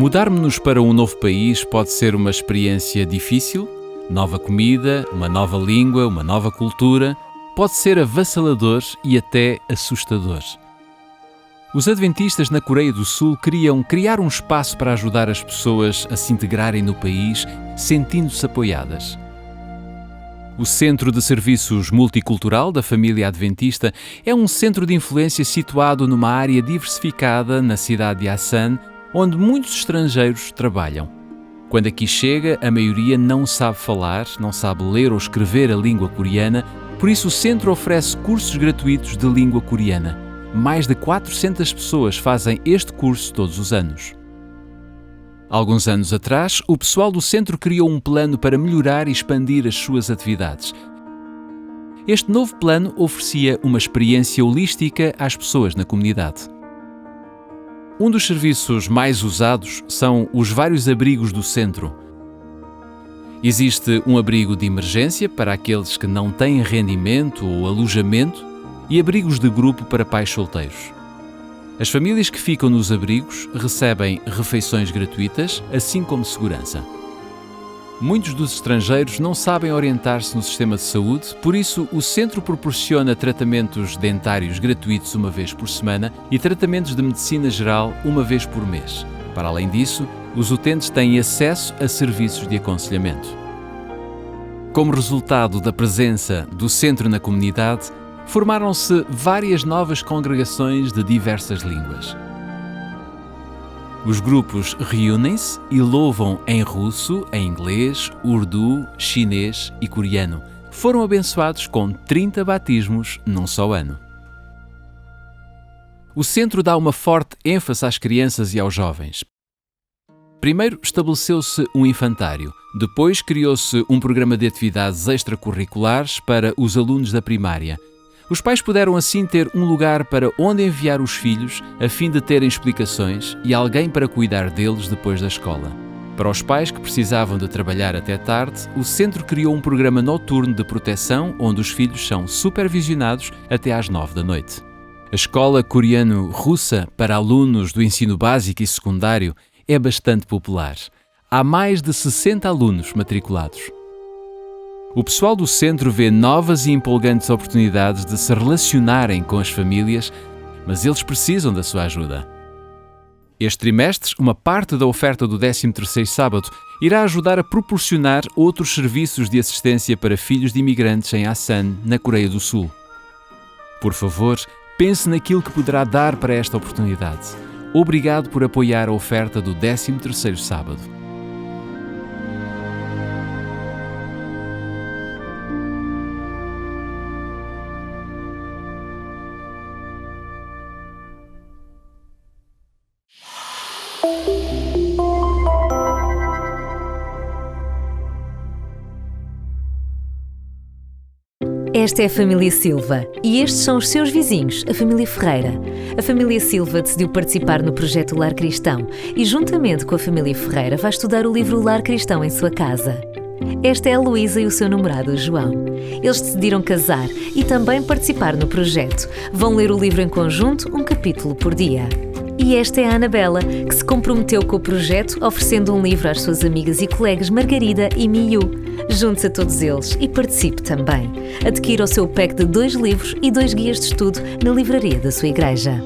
Mudarmos-nos para um novo país pode ser uma experiência difícil, nova comida, uma nova língua, uma nova cultura, pode ser avassalador e até assustador. Os adventistas na Coreia do Sul queriam criar um espaço para ajudar as pessoas a se integrarem no país, sentindo-se apoiadas. O Centro de Serviços Multicultural da Família Adventista é um centro de influência situado numa área diversificada na cidade de Asan, onde muitos estrangeiros trabalham. Quando aqui chega, a maioria não sabe falar, não sabe ler ou escrever a língua coreana, por isso o centro oferece cursos gratuitos de língua coreana. Mais de 400 pessoas fazem este curso todos os anos. Alguns anos atrás, o pessoal do centro criou um plano para melhorar e expandir as suas atividades. Este novo plano oferecia uma experiência holística às pessoas na comunidade. Um dos serviços mais usados são os vários abrigos do centro. Existe um abrigo de emergência para aqueles que não têm rendimento ou alojamento e abrigos de grupo para pais solteiros. As famílias que ficam nos abrigos recebem refeições gratuitas, assim como segurança. Muitos dos estrangeiros não sabem orientar-se no sistema de saúde, por isso o centro proporciona tratamentos dentários gratuitos uma vez por semana e tratamentos de medicina geral uma vez por mês. Para além disso, os utentes têm acesso a serviços de aconselhamento. Como resultado da presença do centro na comunidade, formaram-se várias novas congregações de diversas línguas. Os grupos reúnem-se e louvam em russo, em inglês, urdu, chinês e coreano. Foram abençoados com 30 batismos num só ano. O centro dá uma forte ênfase às crianças e aos jovens. Primeiro estabeleceu-se um infantário, depois criou-se um programa de atividades extracurriculares para os alunos da primária. Os pais puderam assim ter um lugar para onde enviar os filhos a fim de terem explicações e alguém para cuidar deles depois da escola. Para os pais que precisavam de trabalhar até tarde, o centro criou um programa noturno de proteção onde os filhos são supervisionados até às 9 da noite. A escola coreano-russa para alunos do ensino básico e secundário é bastante popular. Há mais de 60 alunos matriculados. O pessoal do centro vê novas e empolgantes oportunidades de se relacionarem com as famílias, mas eles precisam da sua ajuda. Este trimestre, uma parte da oferta do 13º sábado irá ajudar a proporcionar outros serviços de assistência para filhos de imigrantes em Asan, na Coreia do Sul. Por favor, pense naquilo que poderá dar para esta oportunidade. Obrigado por apoiar a oferta do 13º sábado. Esta é a família Silva e estes são os seus vizinhos, a família Ferreira. A família Silva decidiu participar no projeto Lar Cristão e, juntamente com a família Ferreira, vai estudar o livro Lar Cristão em sua casa. Esta é a Luísa e o seu namorado, João. Eles decidiram casar e também participar no projeto. Vão ler o livro em conjunto, um capítulo por dia. E esta é a Anabela, que se comprometeu com o projeto, oferecendo um livro às suas amigas e colegas Margarida e Miu. Junte-se a todos eles e participe também. Adquira o seu pack de 2 livros e 2 guias de estudo na livraria da sua igreja.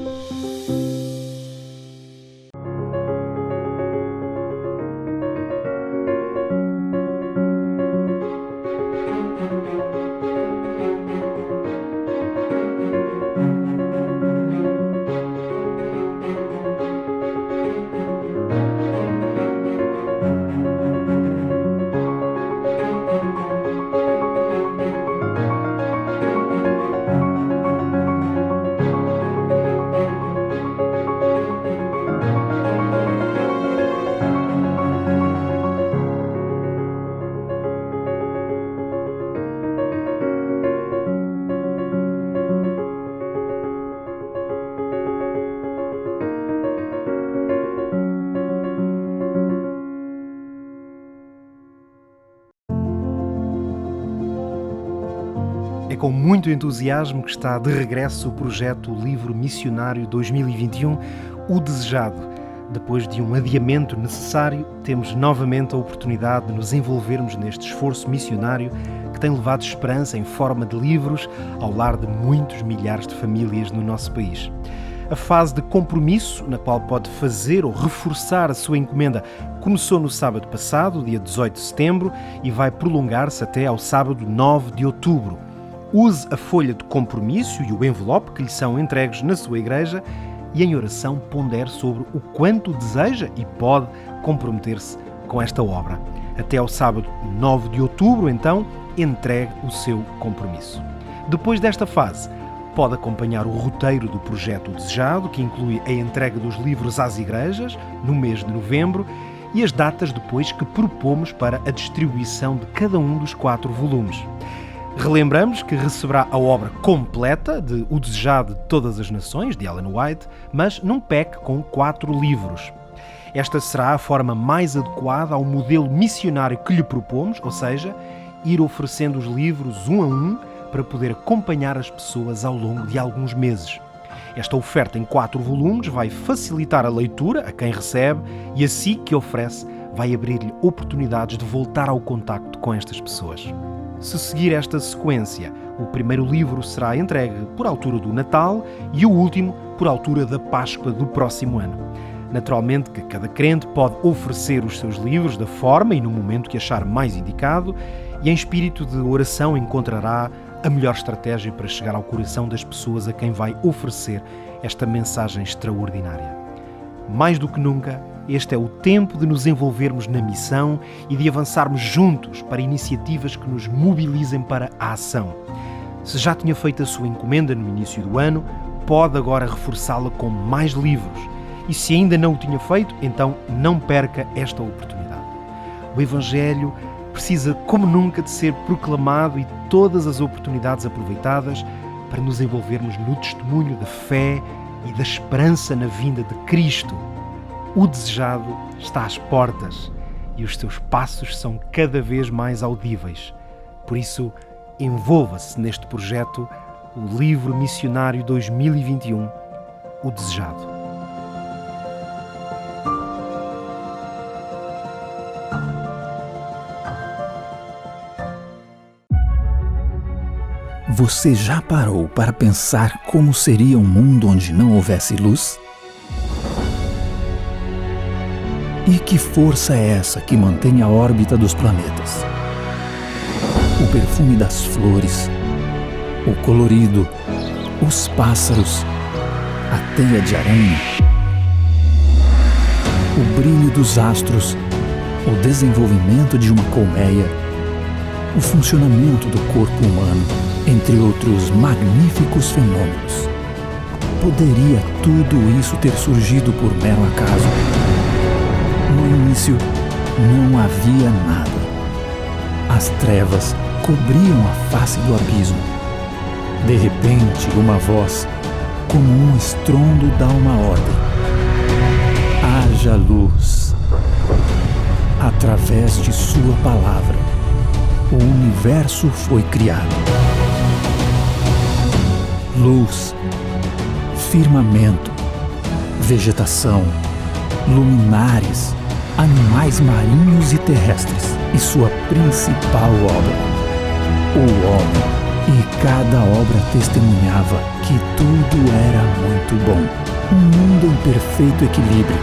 É com muito entusiasmo que está de regresso o projeto Livro Missionário 2021, O Desejado, Depois de um adiamento necessário, temos novamente a oportunidade de nos envolvermos neste esforço missionário que tem levado esperança em forma de livros ao lar de muitos milhares de famílias no nosso país. A fase de compromisso, na qual pode fazer ou reforçar a sua encomenda, começou no sábado passado, dia 18 de setembro, e vai prolongar-se até ao sábado 9 de outubro. Use a folha de compromisso e o envelope que lhe são entregues na sua igreja e em oração pondere sobre o quanto deseja e pode comprometer-se com esta obra. Até ao sábado 9 de outubro, então, entregue o seu compromisso. Depois desta fase, pode acompanhar o roteiro do projeto Desejado, que inclui a entrega dos livros às igrejas, no mês de novembro, e as datas depois que propomos para a distribuição de cada um dos 4 volumes. Relembramos que receberá a obra completa de O Desejado de Todas as Nações, de Ellen White, mas num pack com 4 livros. Esta será a forma mais adequada ao modelo missionário que lhe propomos, ou seja, ir oferecendo os livros um a um para poder acompanhar as pessoas ao longo de alguns meses. Esta oferta em 4 volumes vai facilitar a leitura a quem recebe e a si que oferece vai abrir-lhe oportunidades de voltar ao contacto com estas pessoas. Se seguir esta sequência, o primeiro livro será entregue por altura do Natal e o último por altura da Páscoa do próximo ano. Naturalmente que cada crente pode oferecer os seus livros da forma e no momento que achar mais indicado e em espírito de oração encontrará a melhor estratégia para chegar ao coração das pessoas a quem vai oferecer esta mensagem extraordinária. Mais do que nunca, este é o tempo de nos envolvermos na missão e de avançarmos juntos para iniciativas que nos mobilizem para a ação. Se já tinha feito a sua encomenda no início do ano, pode agora reforçá-la com mais livros. E se ainda não o tinha feito, então não perca esta oportunidade. O Evangelho precisa, como nunca, de ser proclamado e todas as oportunidades aproveitadas para nos envolvermos no testemunho da fé e da esperança na vinda de Cristo. O Desejado está às portas e os seus passos são cada vez mais audíveis. Por isso, envolva-se neste projeto, o Livro Missionário 2021, O Desejado. Você já parou para pensar como seria um mundo onde não houvesse luz? E que força é essa que mantém a órbita dos planetas? O perfume das flores, o colorido, os pássaros, a teia de aranha, o brilho dos astros, o desenvolvimento de uma colmeia, o funcionamento do corpo humano, entre outros magníficos fenômenos. Poderia tudo isso ter surgido por mero acaso? No início, não havia nada. As trevas cobriam a face do abismo. De repente, uma voz, como um estrondo, dá uma ordem: haja luz. Através de sua palavra, o universo foi criado. Luz, firmamento, vegetação, luminares, animais marinhos e terrestres e sua principal obra, o homem. E cada obra testemunhava que tudo era muito bom. Um mundo em perfeito equilíbrio,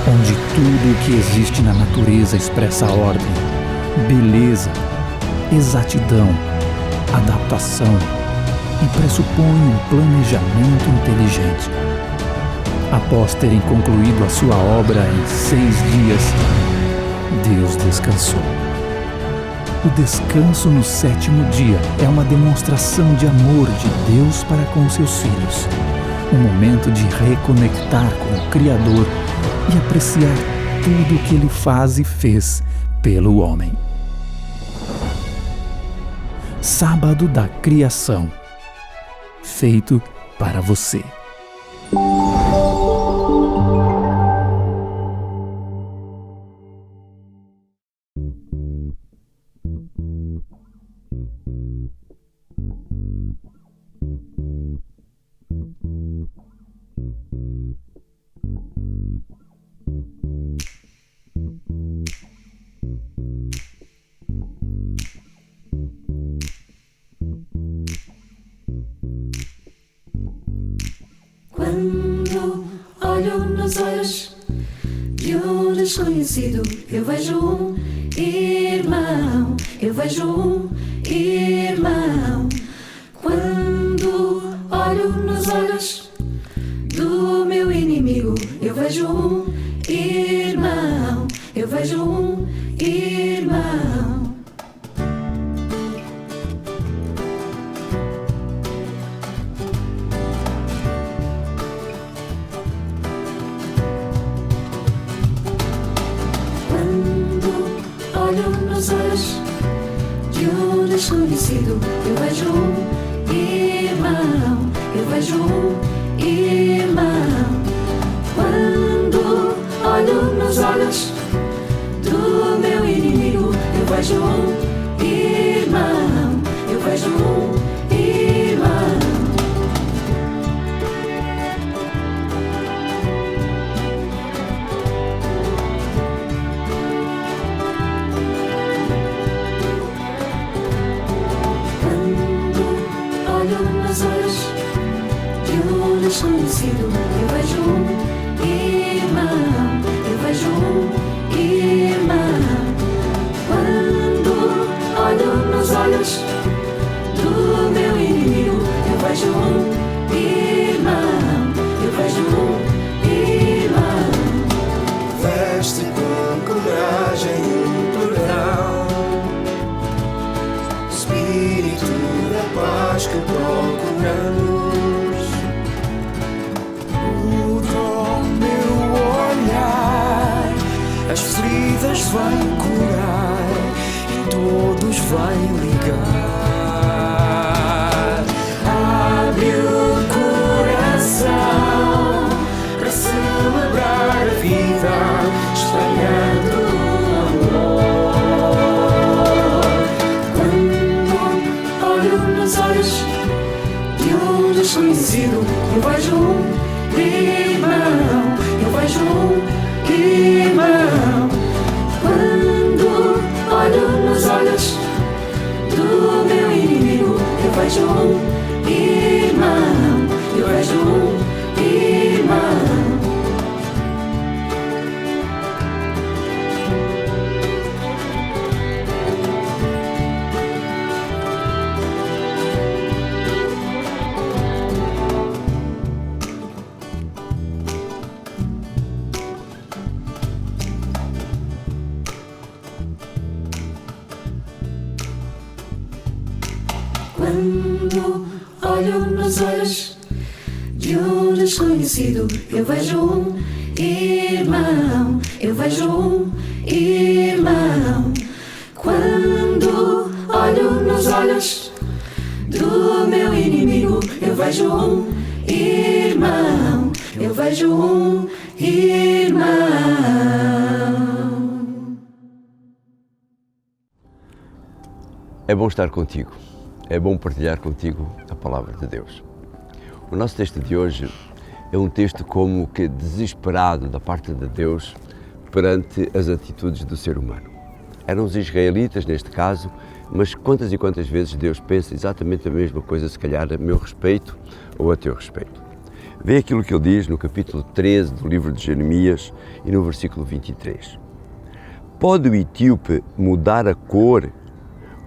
onde tudo o que existe na natureza expressa ordem, beleza, exatidão, adaptação e pressupõe um planejamento inteligente. Após terem concluído a sua obra em 6 dias, Deus descansou. O descanso no 7º dia é uma demonstração de amor de Deus para com seus filhos, um momento de reconectar com o Criador e apreciar tudo o que Ele faz e fez pelo homem. Sábado da Criação, feito para você. Quando olho nos olhos de um desconhecido, eu vejo um irmão, eu vejo um irmão. Quando olho nos olhos do meu inimigo, eu vejo um irmão, eu vejo um irmão. Olho nos olhos de um desconhecido, eu vejo um irmão, eu vejo um irmão. Quando olho nos olhos do meu inimigo, eu vejo um irmão, eu vejo um irmão. Nos olhos de um desconhecido, eu vejo um irmão, eu vejo um irmão. Quando olho nos olhos do meu inimigo, eu vejo um irmão, eu vejo um irmão. Veste com coragem e perdão, Espírito da paz que procuramos. Muda o meu olhar, as feridas vai curar e todos vai ligar. Abre o coração para celebrar a vida, espalhando o amor. Quando olho nos olhos de um desconhecido, eu vejo um irmão, eu vejo um irmão. Quando olho nos olhos do meu inimigo, eu vejo um irmão, eu vejo um irmão. Quando olho nos olhos de um desconhecido, eu vejo um irmão, eu vejo um irmão. Quando olho nos olhos do meu inimigo, eu vejo um irmão, eu vejo um irmão. É bom estar contigo. É bom partilhar contigo a palavra de Deus. O nosso texto de hoje é um texto como que desesperado da parte de Deus perante as atitudes do ser humano. Eram os israelitas neste caso, mas quantas e quantas vezes Deus pensa exatamente a mesma coisa, se calhar a meu respeito ou a teu respeito. Vê aquilo que ele diz no capítulo 13 do livro de Jeremias e no versículo 23. Pode o etíope mudar a cor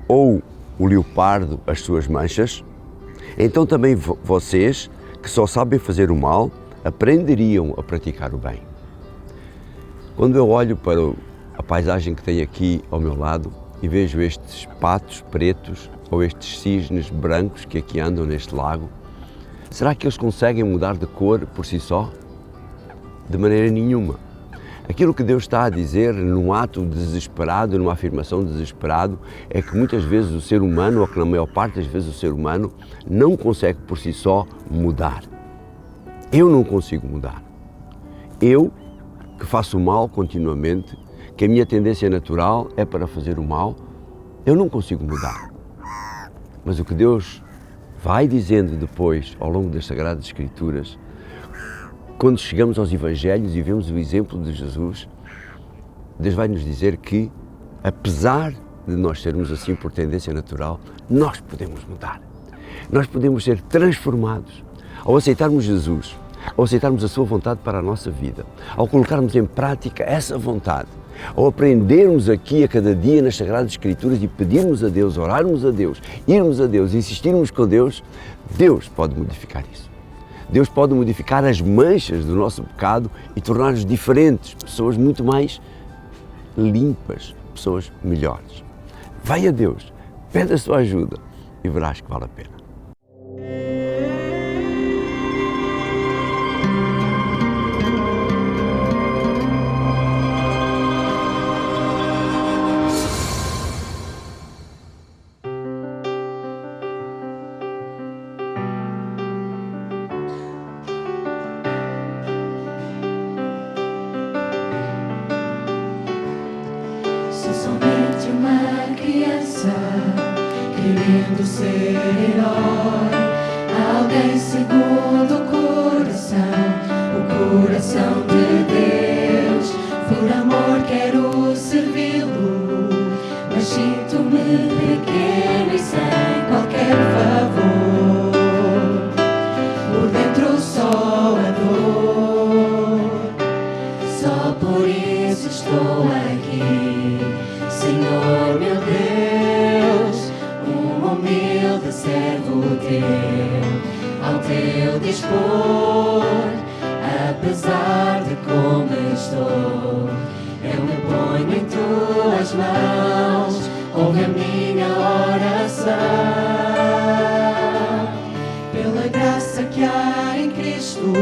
ou o leopardo as suas manchas? Então também vocês, que só sabem fazer o mal, aprenderiam a praticar o bem. Quando eu olho para a paisagem que tenho aqui ao meu lado e vejo estes patos pretos ou estes cisnes brancos que aqui andam neste lago, será que eles conseguem mudar de cor por si só? De maneira nenhuma. Aquilo que Deus está a dizer num ato desesperado, numa afirmação desesperada, é que muitas vezes o ser humano, ou que na maior parte das vezes o ser humano, não consegue por si só mudar. Eu não consigo mudar. Eu, que faço o mal continuamente, que a minha tendência natural é para fazer o mal, eu não consigo mudar. Mas o que Deus vai dizendo depois, ao longo das Sagradas Escrituras, quando chegamos aos Evangelhos e vemos o exemplo de Jesus, Deus vai nos dizer que, apesar de nós sermos assim por tendência natural, nós podemos mudar. Nós podemos ser transformados. Ao aceitarmos Jesus ao aceitarmos a sua vontade para a nossa vida, ao colocarmos em prática essa vontade, ao aprendermos aqui a cada dia nas Sagradas Escrituras e pedirmos a Deus, orarmos a Deus, irmos a Deus, insistirmos com Deus, Deus pode modificar isso. Deus pode modificar as manchas do nosso pecado e tornar-nos diferentes, pessoas muito mais limpas, pessoas melhores. Vai a Deus, pede a sua ajuda e verás que vale a pena. Querendo ser herói, alguém segundo o coração de Deus. Por amor quero servi-lo, mas sinto-me pequeno e sem qualquer favor. Por dentro só a dor, só por isso estou aqui, Senhor meu Deus. Humilde servo teu, ao teu dispor, apesar de como estou, eu me ponho em tuas mãos, ouve a minha oração. Pela graça que há em Cristo,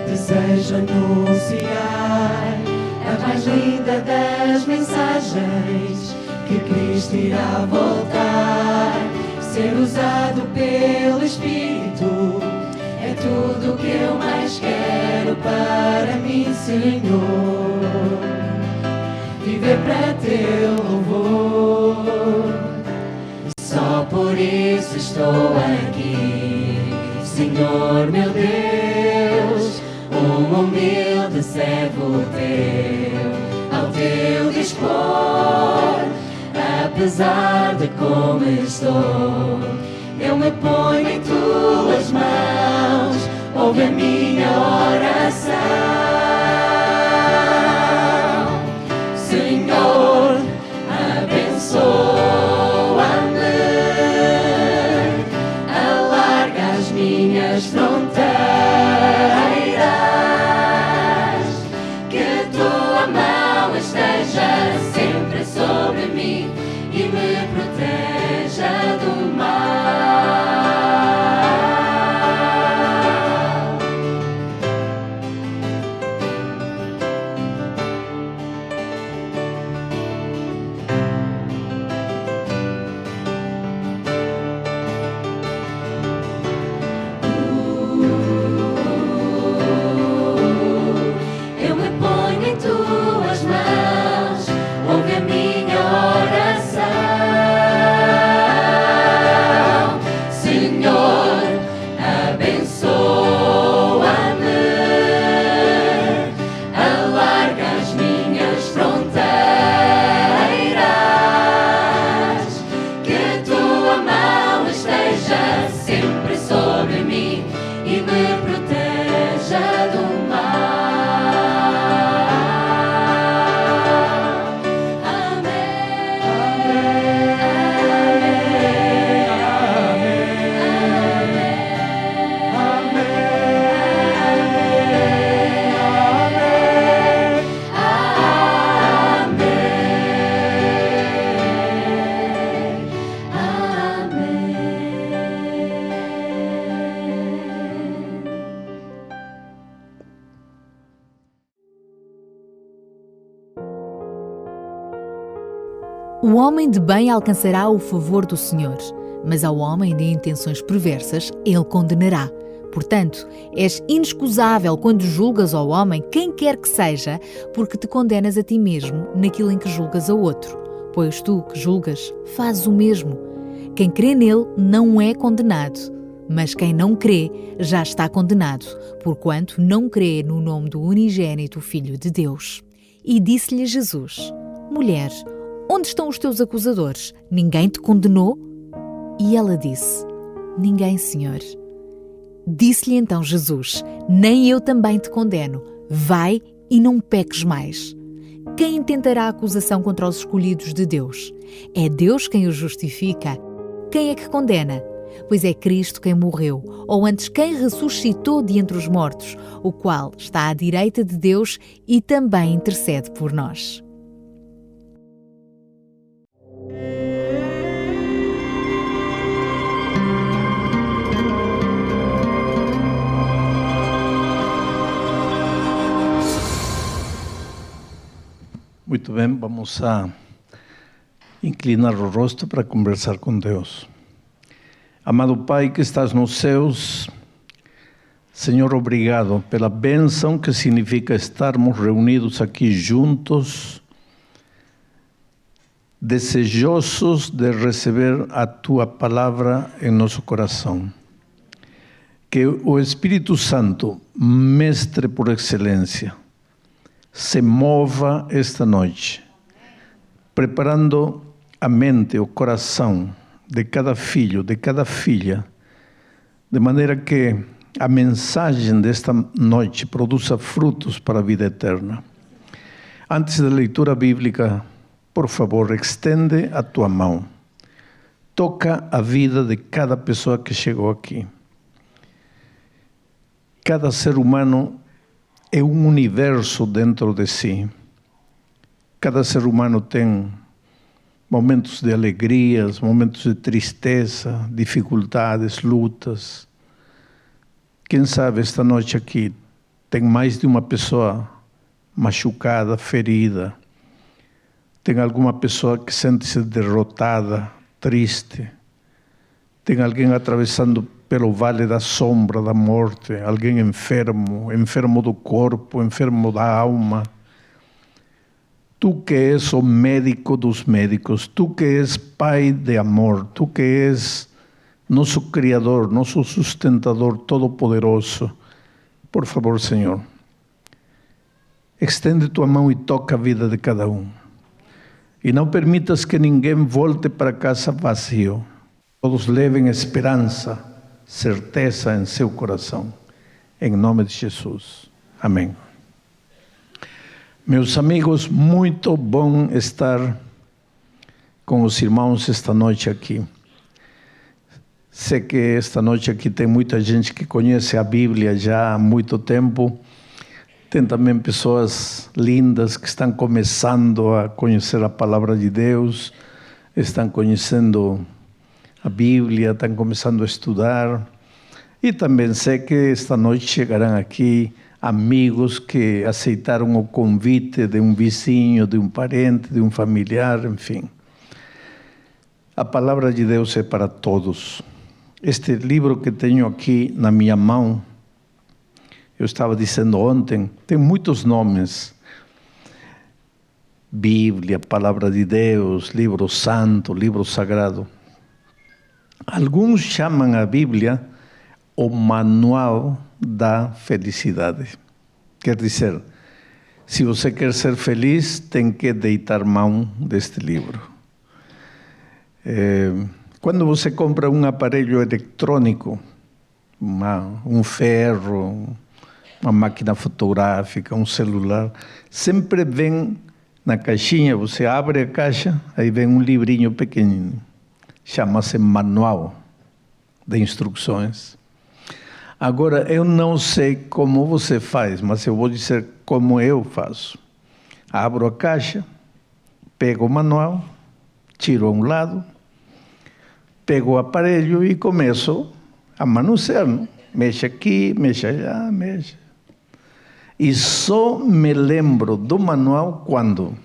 desejo anunciar a mais linda das mensagens, que Cristo irá voltar. Ser usado pelo Espírito é tudo que eu mais quero para mim, Senhor. Viver para teu louvor, só por isso estou aqui, Senhor meu Deus. Humilde servo teu, ao teu dispor, apesar de como estou, eu me ponho em tuas mãos, ouve a minha oração. Senhor, abençoa-me, alarga as minhas fronteiras, que tua mão esteja sempre sobre mim e me proteja do mal. Eu me ponho em tuas mãos, ouve a minha oração. Senhor, abençoa-me, alarga as minhas fronteiras, que tua mão esteja sempre sobre mim e me proteja do mal. O homem de bem alcançará o favor do Senhor, mas ao homem de intenções perversas ele condenará. Portanto, és inexcusável quando julgas ao homem, quem quer que seja, porque te condenas a ti mesmo naquilo em que julgas ao outro. Pois tu que julgas, fazes o mesmo. Quem crê nele não é condenado, mas quem não crê já está condenado, porquanto não crê no nome do unigênito Filho de Deus. E disse-lhe Jesus: Mulher, onde estão os teus acusadores? Ninguém te condenou? E ela disse: Ninguém, Senhor. Disse-lhe então Jesus: nem eu também te condeno. Vai e não peques mais. Quem intentará acusação contra os escolhidos de Deus? É Deus quem os justifica. Quem é que condena? Pois é Cristo quem morreu, ou antes quem ressuscitou de entre os mortos, o qual está à direita de Deus e também intercede por nós. Muito bem, vamos a inclinar o rosto para conversar com Deus. Amado Pai que estás nos céus, Senhor, obrigado pela bênção que significa estarmos reunidos aqui juntos, desejosos de receber a Tua palavra em nosso coração. Que o Espírito Santo, mestre por excelência, se mova esta noite, preparando a mente, o coração de cada filho, de cada filha, de maneira que a mensagem desta noite produza frutos para a vida eterna. Antes da leitura bíblica, por favor, extende a tua mão. Toca a vida de cada pessoa que chegou aqui. Cada ser humano é um universo dentro de si. Cada ser humano tem momentos de alegrias, momentos de tristeza, dificuldades, lutas. Quem sabe esta noite aqui tem mais de uma pessoa machucada, ferida. Tem alguma pessoa que sente-se derrotada, triste. Tem alguém atravessando pelo vale da sombra da morte, alguém enfermo, enfermo do corpo, enfermo da alma. Tu que és o médico dos médicos, tu que és Pai de amor, tu que és nosso Criador, nosso sustentador todo-poderoso, por favor, Senhor, estende tua mão e toca a vida de cada um. E não permitas que ninguém volte para casa vazio. Todos levem esperança, certeza em seu coração. Em nome de Jesus. Amém. Meus amigos, muito bom estar com os irmãos esta noite aqui. Sei que esta noite aqui tem muita gente que conhece a Bíblia já há muito tempo. Tem também pessoas lindas que estão começando a conhecer a palavra de Deus, estão conhecendo a Bíblia, estão começando a estudar. E também sei que esta noite chegarão aqui amigos que aceitaram o convite de um vizinho, de um parente, de um familiar, enfim. A palavra de Deus é para todos. Este livro que tenho aqui na minha mão, eu estava dizendo ontem, tem muitos nomes. Bíblia, Palavra de Deus, Livro Santo, Livro Sagrado. Alguns chamam a Bíblia o Manual da Felicidade. Quer dizer, se você quer ser feliz, tem que deitar mão deste livro. Quando você compra um aparelho eletrônico, um ferro, uma máquina fotográfica, um celular, sempre vem na caixinha, você abre a caixa, aí vem um livrinho pequenino, chama-se Manual de Instruções. Agora, eu não sei como você faz, mas eu vou dizer como eu faço. Abro a caixa, pego o manual, tiro a um lado, pego o aparelho e começo a manusear. Mexe aqui, mexe allá, mexe. E só me lembro do manual quando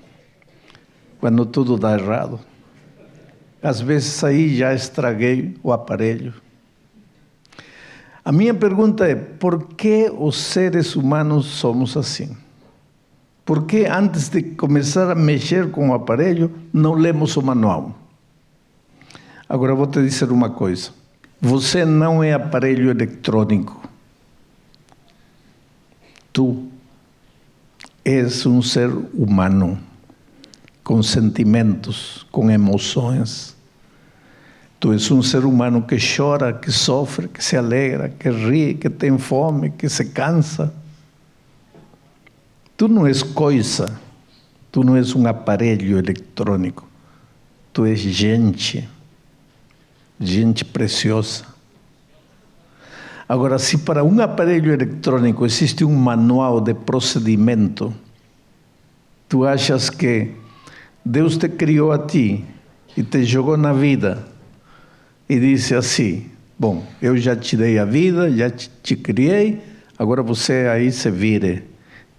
tudo dá errado. Às vezes aí já estraguei o aparelho. A minha pergunta é, por que os seres humanos somos assim? Por que antes de começar a mexer com o aparelho, não lemos o manual? Agora eu vou te dizer uma coisa. Você não é aparelho eletrônico. Tu és um ser humano, com sentimentos, com emoções, Tu és um ser humano que chora, que sofre, que se alegra, que ri, que tem fome, que se cansa. Tu não és coisa, tu não és um aparelho eletrônico. Tu és gente preciosa. Agora, se para um aparelho eletrônico existe um manual de procedimento, tu achas que Deus te criou a ti e te jogou na vida e disse assim: bom, eu já te dei a vida, já te criei, agora você aí se vire,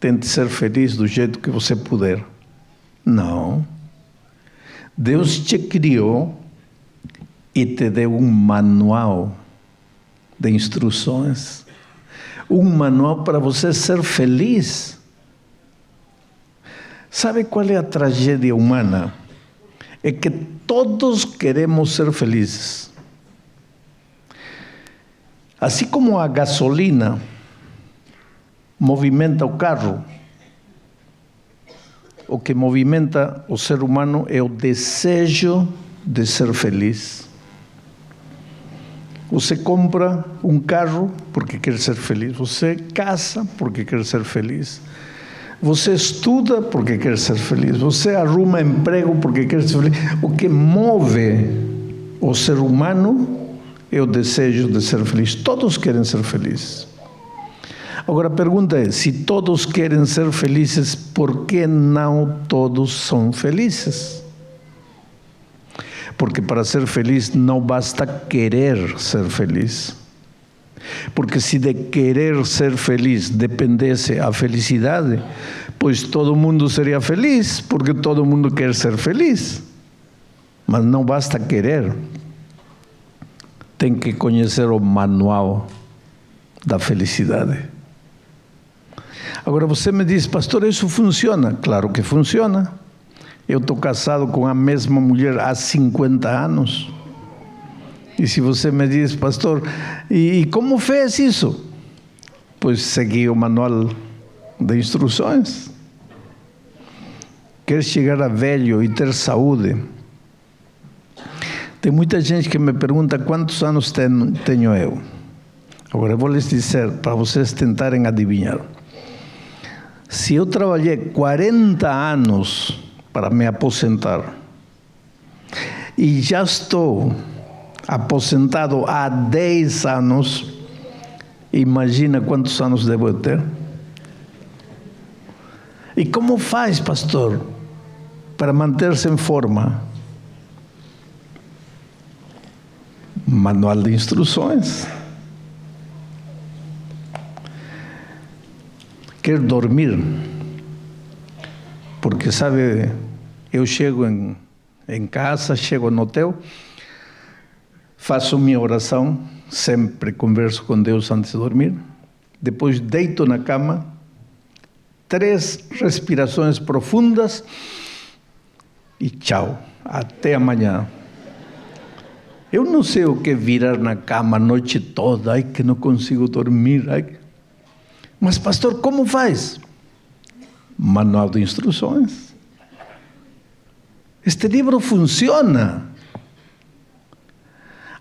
tente ser feliz do jeito que você puder. Não. Deus te criou e te deu um manual de instruções, um manual para você ser feliz. Sabe qual é a tragédia humana? É que todos queremos ser felizes. Assim como a gasolina movimenta o carro, o que movimenta o ser humano é o desejo de ser feliz. Você compra um carro porque quer ser feliz. Você casa porque quer ser feliz. Você estuda porque quer ser feliz. Você arruma emprego porque quer ser feliz. O que move o ser humano é o desejo de ser feliz. Todos querem ser felizes. Agora a pergunta é, se todos querem ser felizes, por que não todos são felizes? Porque para ser feliz não basta querer ser feliz. Porque se de querer ser feliz dependesse a felicidade, pois todo mundo seria feliz, porque todo mundo quer ser feliz. Mas não basta querer. Tem que conhecer o manual da felicidade. Agora você me diz, pastor, isso funciona? Claro que funciona. Eu estou casado com a mesma mulher há 50 anos. E se você me diz, pastor, e como fez isso? Pois segui o manual de instruções. Quer chegar a velho e ter saúde? Tem muita gente que me pergunta quantos anos tenho eu. Agora eu vou lhes dizer, para vocês tentarem adivinhar. Se eu trabalhei 40 anos para me aposentar e já estou aposentado há 10 anos, imagina quantos anos devo ter. E como faz, pastor, para manter-se em forma? Manual de instruções. Quer dormir? Porque, sabe, eu chego em casa, chego no hotel, faço minha oração, sempre converso com Deus antes de dormir, depois deito na cama, 3 respirações profundas e tchau, até amanhã. Eu não sei o que é virar na cama a noite toda, ai que não consigo dormir, ai. Mas pastor, como faz? Manual de instruções. Este livro funciona.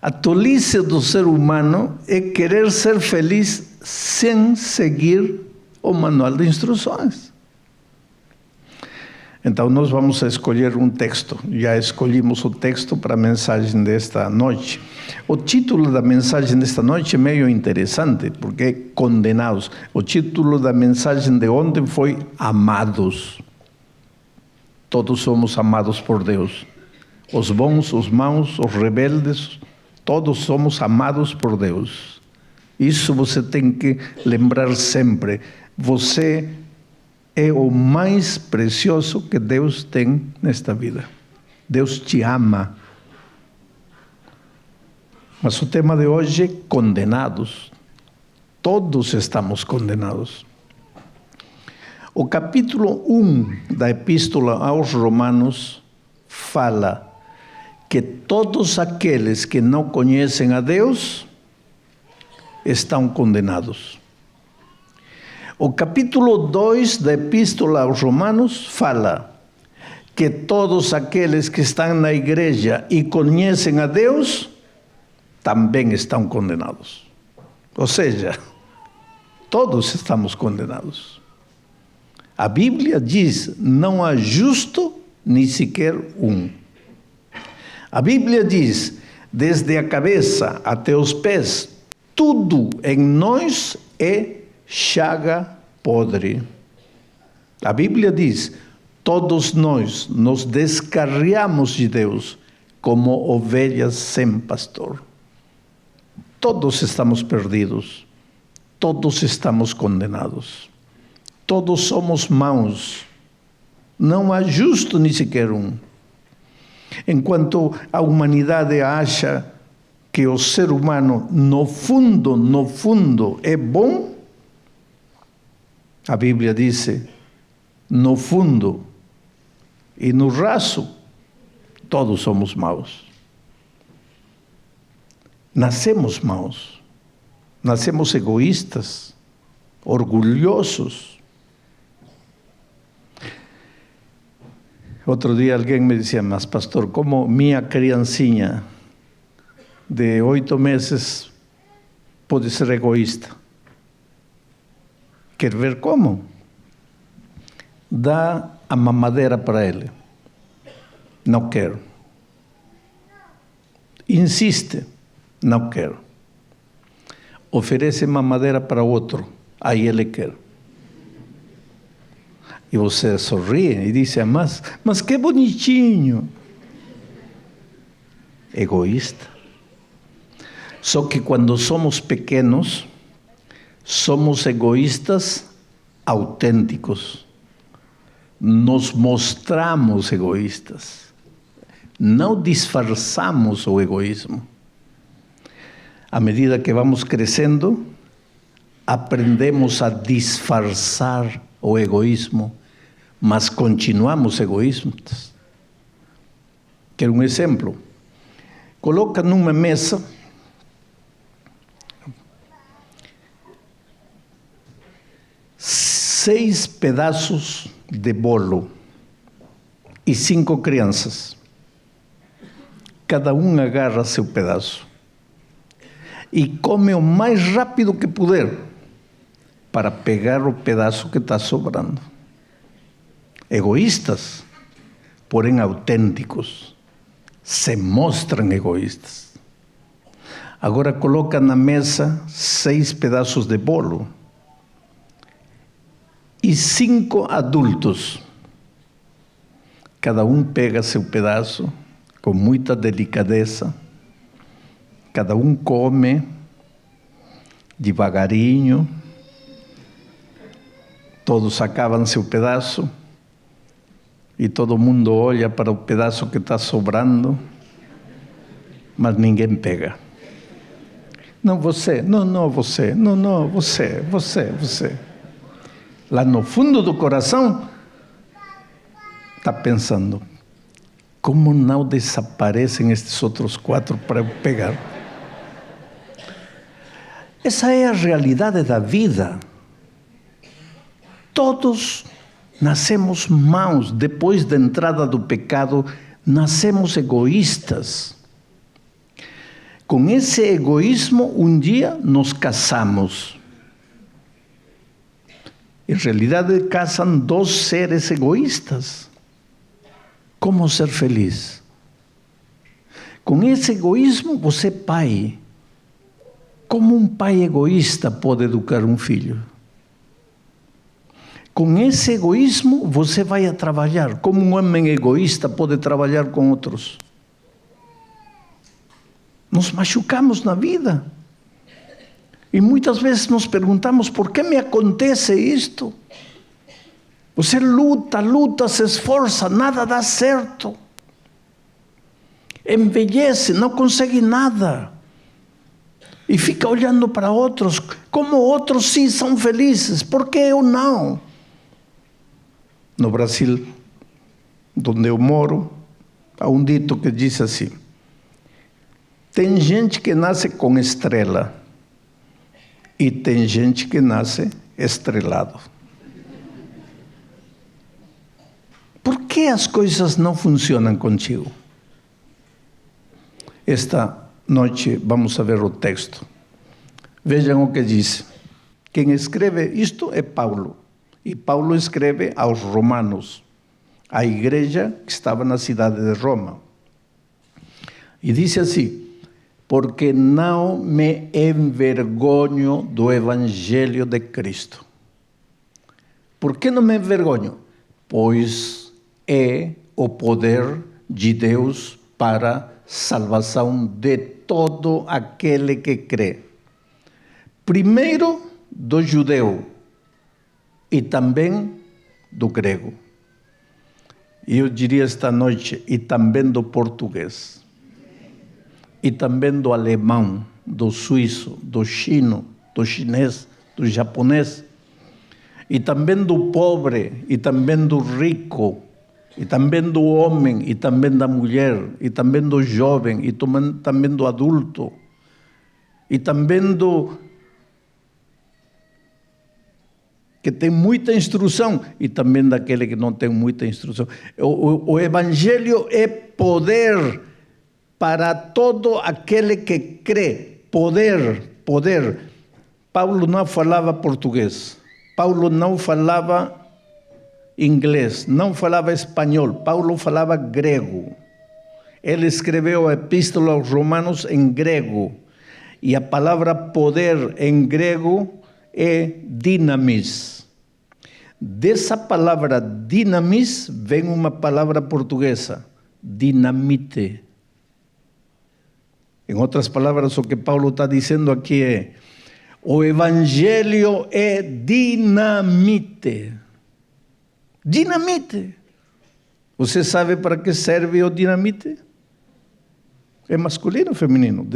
A tolice do ser humano é querer ser feliz sem seguir o manual de instruções. Então nós vamos escolher um texto. Já escolhimos o texto para a mensagem desta noite. O título da mensagem desta noite é meio interessante, porque é Condenados. O título da mensagem de ontem foi Amados. Todos somos amados por Deus. Os bons, os maus, os rebeldes, todos somos amados por Deus. Isso você tem que lembrar sempre. Você é o mais precioso que Deus tem nesta vida. Deus te ama. Mas o tema de hoje é condenados. Todos estamos condenados. O capítulo 1 da Epístola aos Romanos fala que todos aqueles que não conhecem a Deus estão condenados. O capítulo 2 da Epístola aos Romanos fala que todos aqueles que estão na igreja e conhecem a Deus também estão condenados. Ou seja, todos estamos condenados. A Bíblia diz: não há justo nem sequer um. A Bíblia diz: desde a cabeça até os pés, tudo em nós é chaga podre. A Bíblia diz: todos nós nos descarriamos de Deus como ovelhas sem pastor. Todos estamos perdidos, todos estamos condenados, todos somos maus, não há justo nem sequer um. Enquanto a humanidade acha que o ser humano, no fundo, é bom, a Bíblia diz: no fundo e no raso, todos somos maus. Nascemos maus, nascemos egoístas, orgulhosos. Outro dia alguém me dizia: mas pastor, como minha criancinha de 8 meses pode ser egoísta? Quer ver como? Dá a mamadeira para ele. Não quero. Insiste. Não quero. Oferece mamadeira para outro. Aí ele quer. E você sorri e diz: mas que bonitinho. Egoísta. Só que quando somos pequenos, somos egoístas autênticos. Nos mostramos egoístas. Não disfarçamos o egoísmo. À medida que vamos crescendo, aprendemos a disfarçar o egoísmo, mas continuamos egoístas. Quero um exemplo. Coloca numa mesa 6 pedaços de bolo e 5 crianças. Cada um agarra seu pedaço e come o mais rápido que puder para pegar o pedaço que está sobrando. Egoístas, porém autênticos, se mostram egoístas. Agora coloca na mesa 6 pedaços de bolo e 5 adultos. Cada um pega seu pedaço com muita delicadeza. Cada um come devagarinho. Todos acabam seu pedaço. E todo mundo olha para o pedaço que está sobrando. Mas ninguém pega. Não você, não você, não você. Lá no fundo do coração, está pensando: como não desaparecem estes outros 4 para eu pegar? Essa é a realidade da vida. Todos nascemos maus. Depois da entrada do pecado, nascemos egoístas. Com esse egoísmo, um dia nos casamos. Em realidade, casam 2 seres egoístas. Como ser feliz? Com esse egoísmo, você é pai. Como um pai egoísta pode educar um filho? Com esse egoísmo, você vai a trabalhar. Como um homem egoísta pode trabalhar com outros? Nos machucamos na vida. E muitas vezes nos perguntamos: por que me acontece isto? Você luta, se esforça, nada dá certo. Envelhece, não consegue nada. E fica olhando para outros, como outros sim são felizes, por que eu não? No Brasil, onde eu moro, há um dito que diz assim: tem gente que nasce com estrela e tem gente que nasce estrelado. Por que as coisas não funcionam contigo? Esta noite vamos a ver o texto. Vejam o que diz. Quem escreve isto é Paulo. E Paulo escreve aos romanos, a igreja que estava na cidade de Roma. E disse assim: porque não me envergonho do evangelho de Cristo. Por que não me envergonho? Pois é o poder de Deus para salvação de todo aquele que crê. Primeiro do judeu e também do grego. E eu diria esta noite, e também do português. E também do alemão, do suíço, do chino, do chinês, do japonês. E também do pobre, e também do rico, e também do homem, e também da mulher, e também do jovem, e também do adulto, e também do que tem muita instrução, e também daquele que não tem muita instrução. O evangelho é poder para todo aquele que crê. Poder. Paulo não falava português. Paulo não falava inglês, não falava espanhol. Paulo falava grego. Ele escreveu a epístola aos Romanos em grego. E a palavra poder em grego é dinamis. Dessa palavra dinamis vem uma palavra portuguesa, dinamite. Em outras palavras, o que Paulo está dizendo aqui é: o evangelho é dinamite. Dinamite. Você sabe para que serve o dinamite? É masculino ou feminino?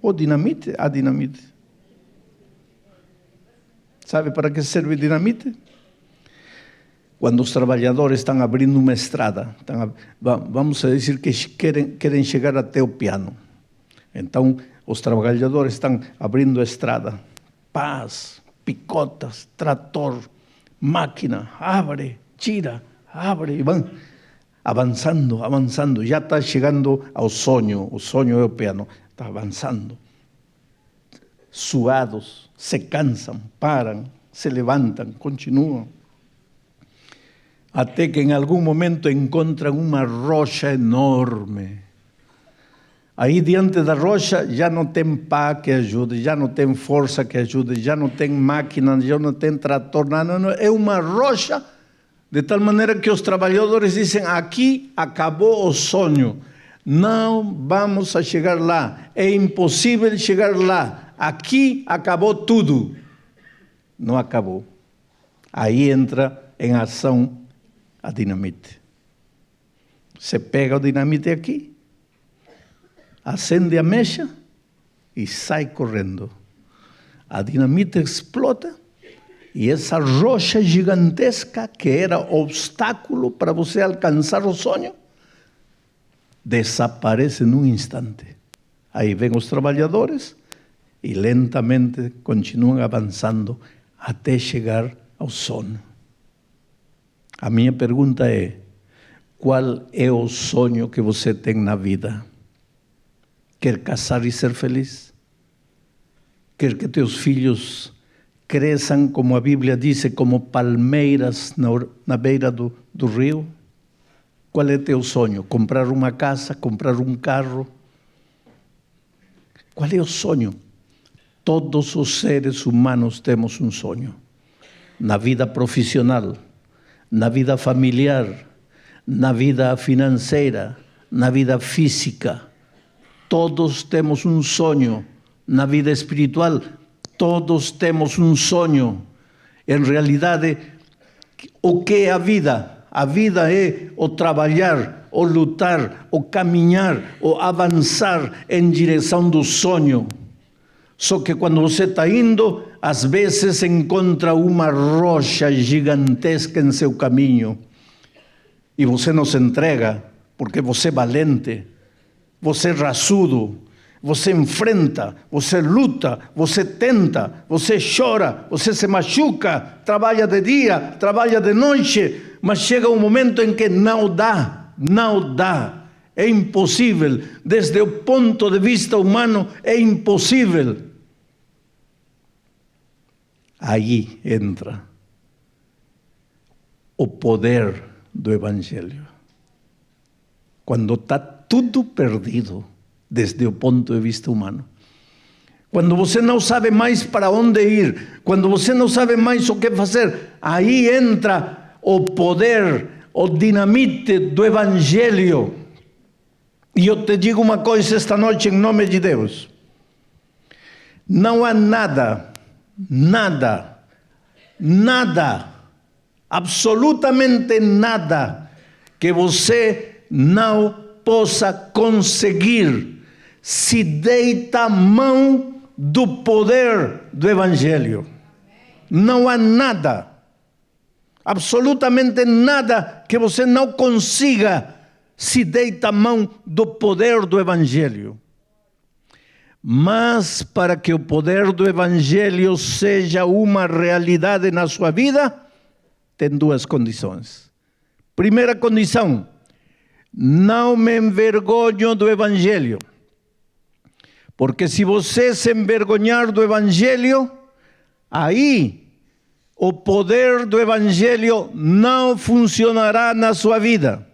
O dinamite? A dinamite. Sabe para que serve dinamite? Quando os trabalhadores estão abrindo uma estrada, vamos dizer que querem chegar até o piano. Então, os trabalhadores estão abrindo a estrada. Pás, picotas, trator, máquina, abre, tira, abre, e vão avançando. Já está chegando ao sonho. O sonho é o piano. Está avançando. Suados, se cansam, param, se levantam, continuam. Até que em algum momento encontram uma rocha enorme. Aí diante da rocha já não tem pá que ajude, já não tem força que ajude, já não tem máquina, já não tem trator, nada, não. É uma rocha, de tal maneira que os trabalhadores dizem: aqui acabou o sonho, não vamos a chegar lá, é impossível chegar lá, aqui acabou tudo. Não acabou. Aí entra em ação a dinamite. Você pega o dinamite aqui, acende a mecha e sai correndo. A dinamite explota e essa rocha gigantesca que era obstáculo para você alcançar o sonho, desaparece num instante. Aí vêm os trabalhadores e lentamente continuam avançando até chegar ao sonho. A minha pergunta é: qual é o sonho que você tem na vida? Quer casar e ser feliz? Quer que teus filhos cresçam, como a Bíblia diz, como palmeiras na beira do rio? Qual é teu sonho? Comprar uma casa, comprar um carro? Qual é o sonho? Todos os seres humanos temos um sonho. Na vida profissional, na vida familiar, na vida financeira, na vida física. Todos temos um sonho. Na vida espiritual, todos temos um sonho. Em realidade, o que é a vida? A vida é o trabalhar, o lutar, o caminhar, o avançar em direção do sonho. Só que quando você está indo, às vezes encontra uma rocha gigantesca em seu caminho. E você não se entrega, porque você é valente, você é raçudo, você enfrenta, você luta, você tenta, você chora, você se machuca, trabalha de dia, trabalha de noite, mas chega um momento em que não dá. É impossível. Desde o ponto de vista humano, é impossível. Aí entra o poder do Evangelho. Quando está tudo perdido, desde o ponto de vista humano. Quando você não sabe mais para onde ir, quando você não sabe mais o que fazer, aí entra o poder, o dinamite do Evangelho. E eu te digo uma coisa esta noite em nome de Deus. Não há nada, absolutamente nada que você não possa conseguir se deita a mão do poder do Evangelho. Não há nada, absolutamente nada que você não consiga se deita a mão do poder do Evangelho. Mas para que o poder do Evangelho seja uma realidade na sua vida, tem duas condições. Primeira condição: não me envergonho do Evangelho. Porque se você se envergonhar do Evangelho, aí o poder do Evangelho não funcionará na sua vida.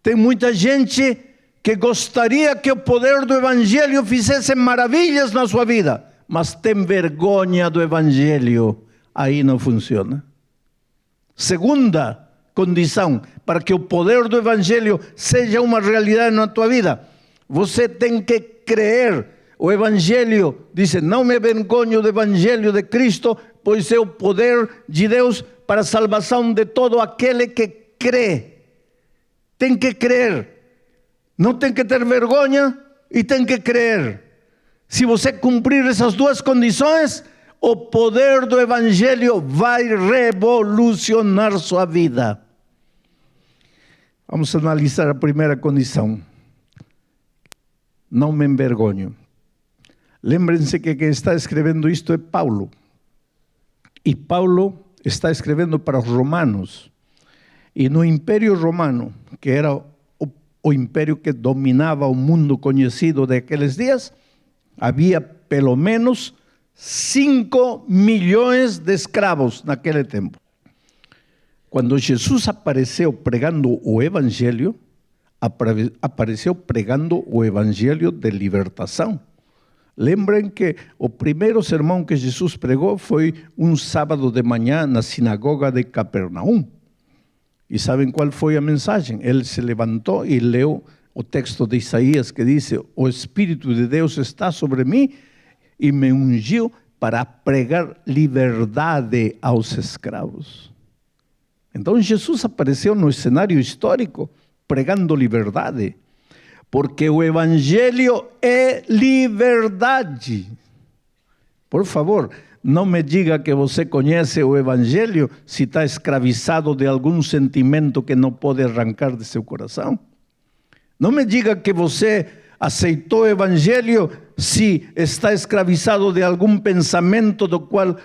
Tem muita gente que gostaria que o poder do Evangelho fizesse maravilhas na sua vida, mas tem vergonha do Evangelho, aí não funciona. Segunda condição, para que o poder do Evangelho seja uma realidade na tua vida, você tem que crer. O Evangelho diz: não me envergonho do Evangelho de Cristo, pois é o poder de Deus para a salvação de todo aquele que crê. Tem que crer. Não tem que ter vergonha e tem que crer. Se você cumprir essas duas condições, o poder do Evangelho vai revolucionar sua vida. Vamos analisar a primeira condição. Não me envergonho. Lembrem-se que quem está escrevendo isto é Paulo. E Paulo está escrevendo para os romanos. E no Império Romano, que era o império que dominava o mundo conhecido daqueles dias, havia pelo menos 5 milhões de escravos naquele tempo. Quando Jesus apareceu pregando o Evangelho, apareceu pregando o Evangelho de libertação. Lembrem que o primeiro sermão que Jesus pregou foi um sábado de manhã na sinagoga de Capernaum. E sabem qual foi a mensagem? Ele se levantou e leu o texto de Isaías que diz: o Espírito de Deus está sobre mim e me ungiu para pregar liberdade aos escravos. Então Jesus apareceu no cenário histórico pregando liberdade, porque o Evangelho é liberdade. Por favor, não me diga que você conhece o Evangelho se está escravizado de algum sentimento que não pode arrancar de seu coração. Não me diga que você aceitou o Evangelho se está escravizado de algum pensamento do qual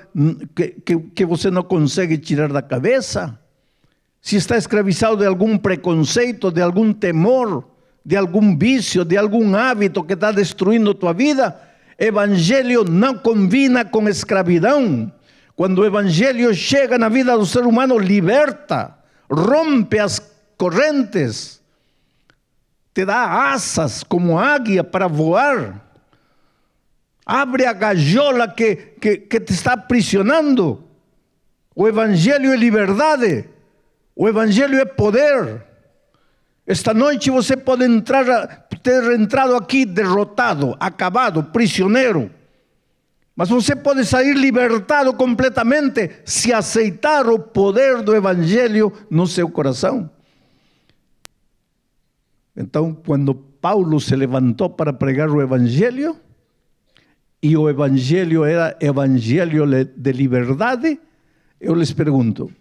que você não consegue tirar da cabeça. Se está escravizado de algum preconceito, de algum temor, de algum vício, de algum hábito que está destruindo a tua vida. Evangelho não combina com escravidão. Quando o Evangelho chega na vida do ser humano, liberta, rompe as correntes, te dá asas como águia para voar, abre a gaiola que te está aprisionando. O Evangelho é liberdade, o Evangelho é poder. Esta noite você pode ter entrado aqui derrotado, acabado, prisioneiro. Mas você pode sair libertado completamente se aceitar o poder do Evangelho no seu coração. Então, quando Paulo se levantou para pregar o Evangelho, e o Evangelho era Evangelho de liberdade, eu lhes pergunto: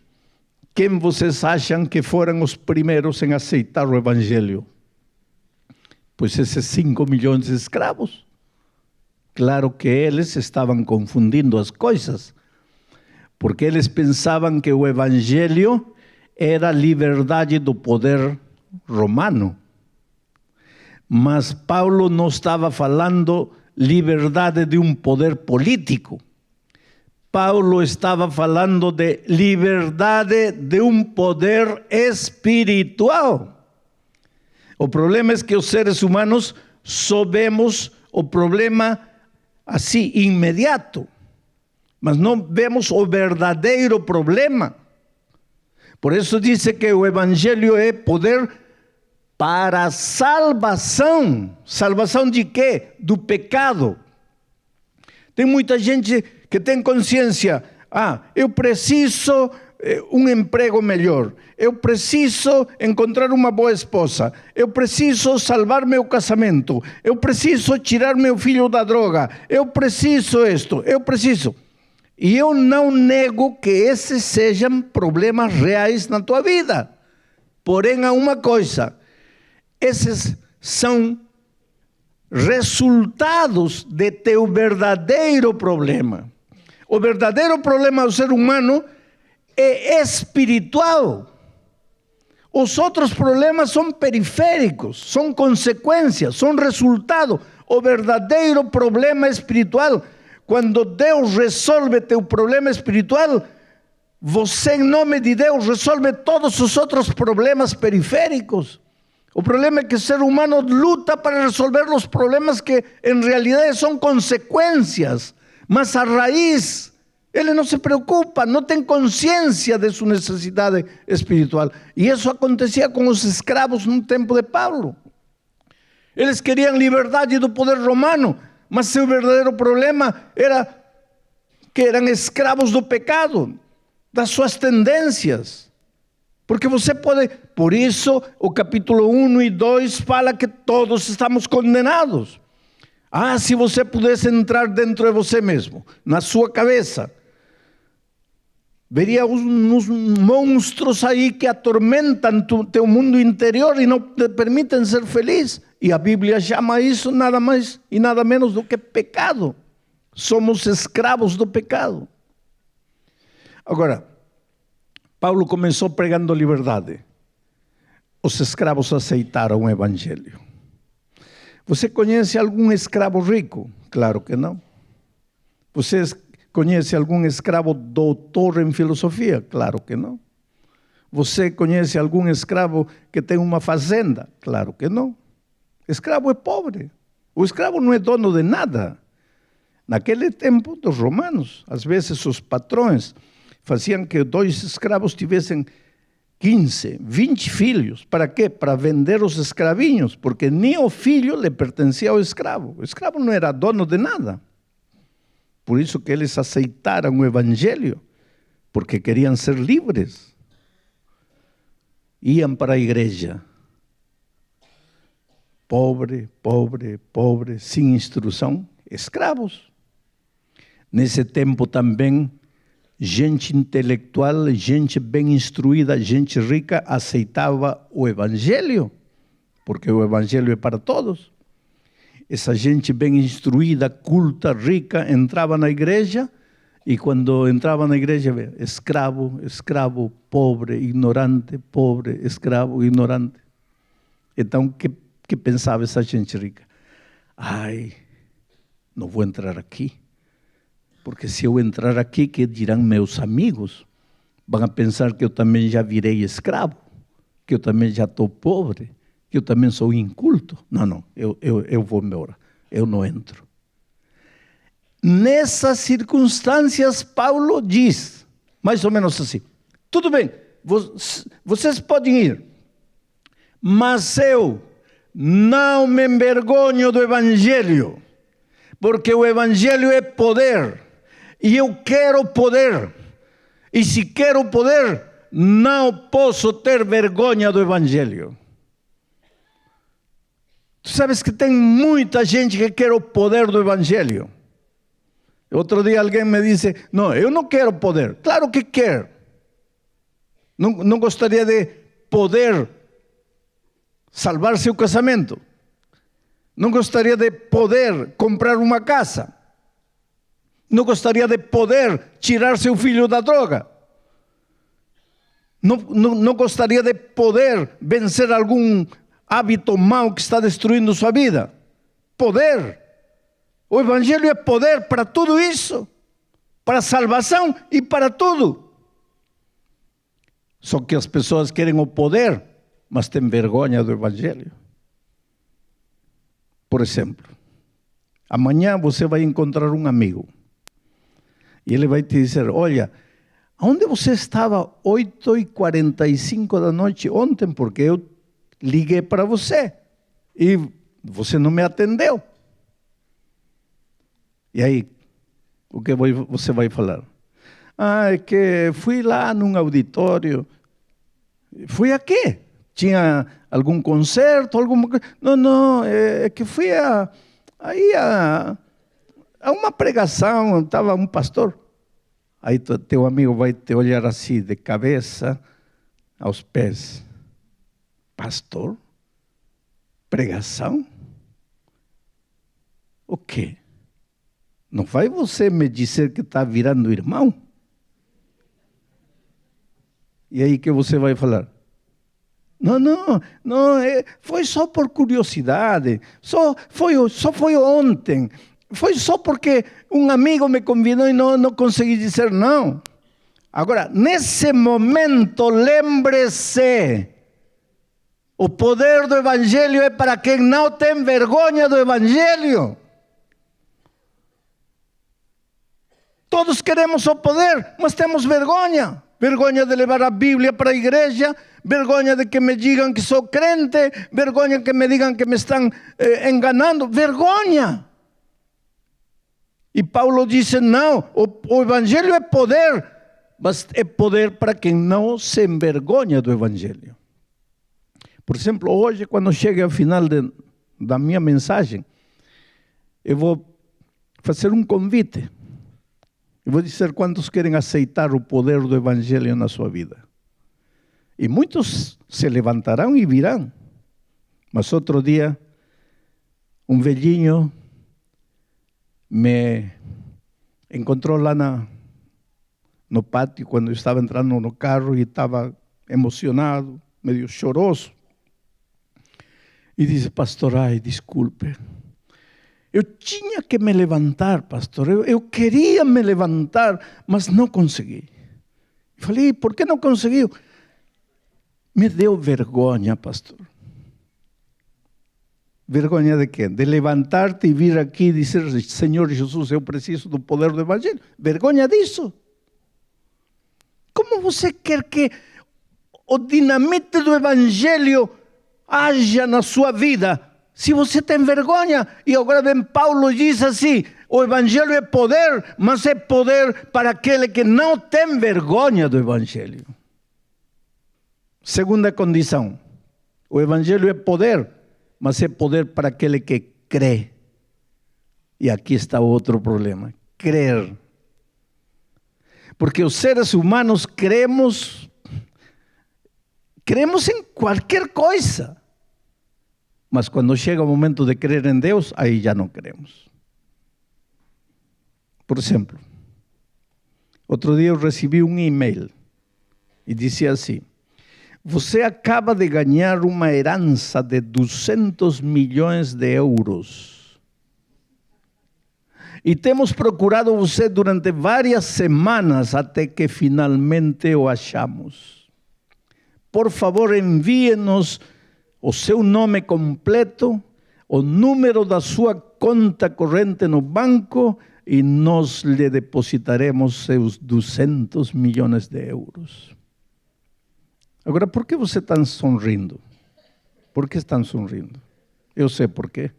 quem vocês acham que foram os primeiros em aceitar o Evangelho? Pois esses 5 milhões de escravos. Claro que eles estavam confundindo as coisas, porque eles pensavam que o Evangelho era a liberdade do poder romano. Mas Paulo não estava falando liberdade de um poder político. Paulo estava falando de liberdade de um poder espiritual. O problema é que os seres humanos só vemos o problema assim, imediato. Mas não vemos o verdadeiro problema. Por isso diz que o Evangelho é poder para a salvação. Salvação de quê? Do pecado. Tem muita gente que tem consciência. Eu preciso um emprego melhor. Eu preciso encontrar uma boa esposa. Eu preciso salvar meu casamento. Eu preciso tirar meu filho da droga. Eu preciso isto. Eu preciso. E eu não nego que esses sejam problemas reais na tua vida. Porém, há uma coisa. Esses são resultados de teu verdadeiro problema. O verdadeiro problema do ser humano é espiritual. Os outros problemas são periféricos, são consequências, são resultado. O verdadeiro problema espiritual, quando Deus resolve teu problema espiritual, você, em nome de Deus, resolve todos os outros problemas periféricos. O problema é que o ser humano luta para resolver os problemas que, em realidade, são consequências. Mas a raiz, ele não se preocupa, não tem consciência de sua necessidade espiritual. E isso acontecia com os escravos no tempo de Paulo. Eles queriam liberdade do poder romano, mas seu verdadeiro problema era que eram escravos do pecado, das suas tendências. Porque você pode... Por isso, o capítulo 1 e 2 fala que todos estamos condenados. Se você pudesse entrar dentro de você mesmo, na sua cabeça, veria uns monstros aí que atormentam teu mundo interior e não te permitem ser feliz. E a Bíblia chama isso nada mais e nada menos do que pecado. Somos escravos do pecado. Agora, Paulo começou pregando liberdade. Os escravos aceitaram o Evangelho. Você conhece algum escravo rico? Claro que não. Você conhece algum escravo doutor em filosofia? Claro que não. Você conhece algum escravo que tem uma fazenda? Claro que não. Escravo é pobre. O escravo não é dono de nada. Naquele tempo dos romanos, às vezes os patrões faziam que 2 escravos tivessem 15, 20 filhos. Para quê? Para vender os escravinhos, porque nem o filho lhe pertencia ao escravo. O escravo não era dono de nada. Por isso que eles aceitaram o Evangelho, porque queriam ser livres. Iam para a igreja. Pobre, pobre, pobre, sem instrução, escravos. Nesse tempo também, gente intelectual, gente bem instruída, gente rica aceitava o Evangelho, porque o Evangelho é para todos. Essa gente bem instruída, culta, rica, entrava na igreja e quando entrava na igreja, escravo, escravo, pobre, ignorante, pobre, escravo, ignorante. Então, que pensava essa gente rica? Não vou entrar aqui. Porque se eu entrar aqui, que dirão meus amigos? Vão pensar que eu também já virei escravo, que eu também já estou pobre, que eu também sou inculto. Não, eu vou embora, eu não entro. Nessas circunstâncias, Paulo diz, mais ou menos assim, tudo bem, vocês podem ir, mas eu não me envergonho do Evangelho, porque o Evangelho é poder. E eu quero poder. E se quero poder, não posso ter vergonha do Evangelho. Tu sabes que tem muita gente que quer o poder do Evangelho. Outro dia alguém me disse, não, eu não quero poder. Claro que quer. Não gostaria de poder salvar seu casamento. Não gostaria de poder comprar uma casa. Não gostaria de poder tirar seu filho da droga. Não gostaria de poder vencer hábito mau que está destruindo sua vida? Poder. O Evangelho é poder para tudo isso, para a salvação e para tudo. Só que as pessoas querem o poder, mas têm vergonha do Evangelho. Por exemplo, amanhã você vai encontrar um amigo e ele vai te dizer: olha, onde você estava 8h45 da noite ontem? Porque eu liguei para você e você não me atendeu. E aí, o que você vai falar? É que fui lá num auditório. Fui a quê? Tinha algum concerto, alguma coisa? Não, é que fui a uma pregação, estava um pastor. Aí teu amigo vai te olhar assim, de cabeça aos pés. Pastor? Pregação? O quê? Não vai você me dizer que está virando irmão? E aí que você vai falar? Não, foi só por curiosidade, só foi ontem, foi só porque um amigo me convidou e não consegui dizer não. Agora, nesse momento, lembre-se, o poder do Evangelho é para quem não tem vergonha do Evangelho. Todos queremos o poder, mas temos vergonha. Vergonha de levar a Bíblia para a igreja, vergonha de que me digam que sou crente, vergonha que me digam que me estão enganando, vergonha. E Paulo disse: não, o Evangelho é poder, mas é poder para quem não se envergonha do Evangelho. Por exemplo, hoje, quando chegue ao final da minha mensagem, eu vou fazer um convite. Eu vou dizer quantos querem aceitar o poder do Evangelho na sua vida. E muitos se levantarão e virão. Mas outro dia, um velhinho me encontrou lá no pátio, quando eu estava entrando no carro, e estava emocionado, meio choroso. E disse: pastor, desculpe. Eu tinha que me levantar, pastor. Eu queria me levantar, mas não consegui. Falei: por que não conseguiu? Me deu vergonha, pastor. Vergonha de quê? De levantar-te e vir aqui e dizer: Senhor Jesus, eu preciso do poder do Evangelho. Vergonha disso. Como você quer que o dinamite do Evangelho haja na sua vida, se você tem vergonha? E agora vem Paulo e diz assim: o Evangelho é poder, mas é poder para aquele que não tem vergonha do Evangelho. Segunda condição: o Evangelho é poder, mas é poder para aquele que crê. E aqui está outro problema: crer. Porque os seres humanos cremos em qualquer coisa. Mas quando chega o momento de crer em Deus, aí já não cremos. Por exemplo, outro dia eu recebi um e-mail e dizia assim: você acaba de ganhar uma herança de 200 milhões de euros. E temos procurado você durante várias semanas até que finalmente o achamos. Por favor, envie-nos o seu nome completo, o número da sua conta corrente no banco e nós lhe depositaremos seus 200 milhões de euros. Agora, por que você está sorrindo? Por que estão sorrindo? Eu sei por quê.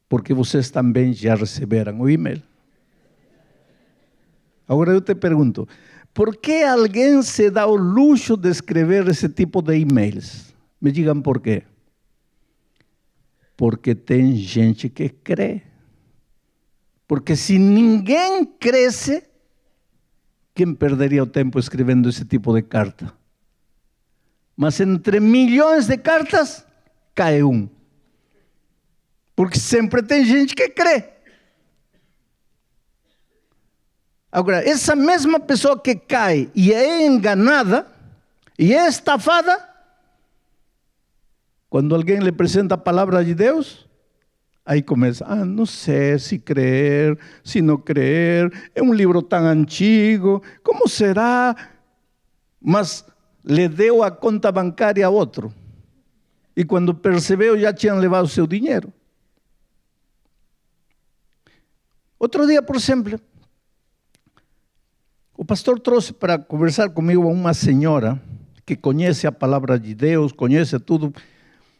Porque vocês também já receberam o e-mail. Agora eu te pergunto, por que alguém se dá o luxo de escrever esse tipo de e-mails? Me digam por quê. Porque tem gente que crê. Porque se ninguém cresce, quem perderia o tempo escrevendo esse tipo de carta? Mas entre milhões de cartas, cai um. Porque sempre tem gente que crê. Agora, essa mesma pessoa que cai e é enganada, e é estafada, Quando alguém lhe apresenta a palavra de Deus, aí começa, não sei se crer, se não crer, é um livro tão antigo, como será? Mas lhe deu a conta bancária a outro. E quando percebeu, já tinham levado o seu dinheiro. Outro dia, por exemplo, o pastor trouxe para conversar comigo uma senhora que conhece a palavra de Deus, conhece tudo,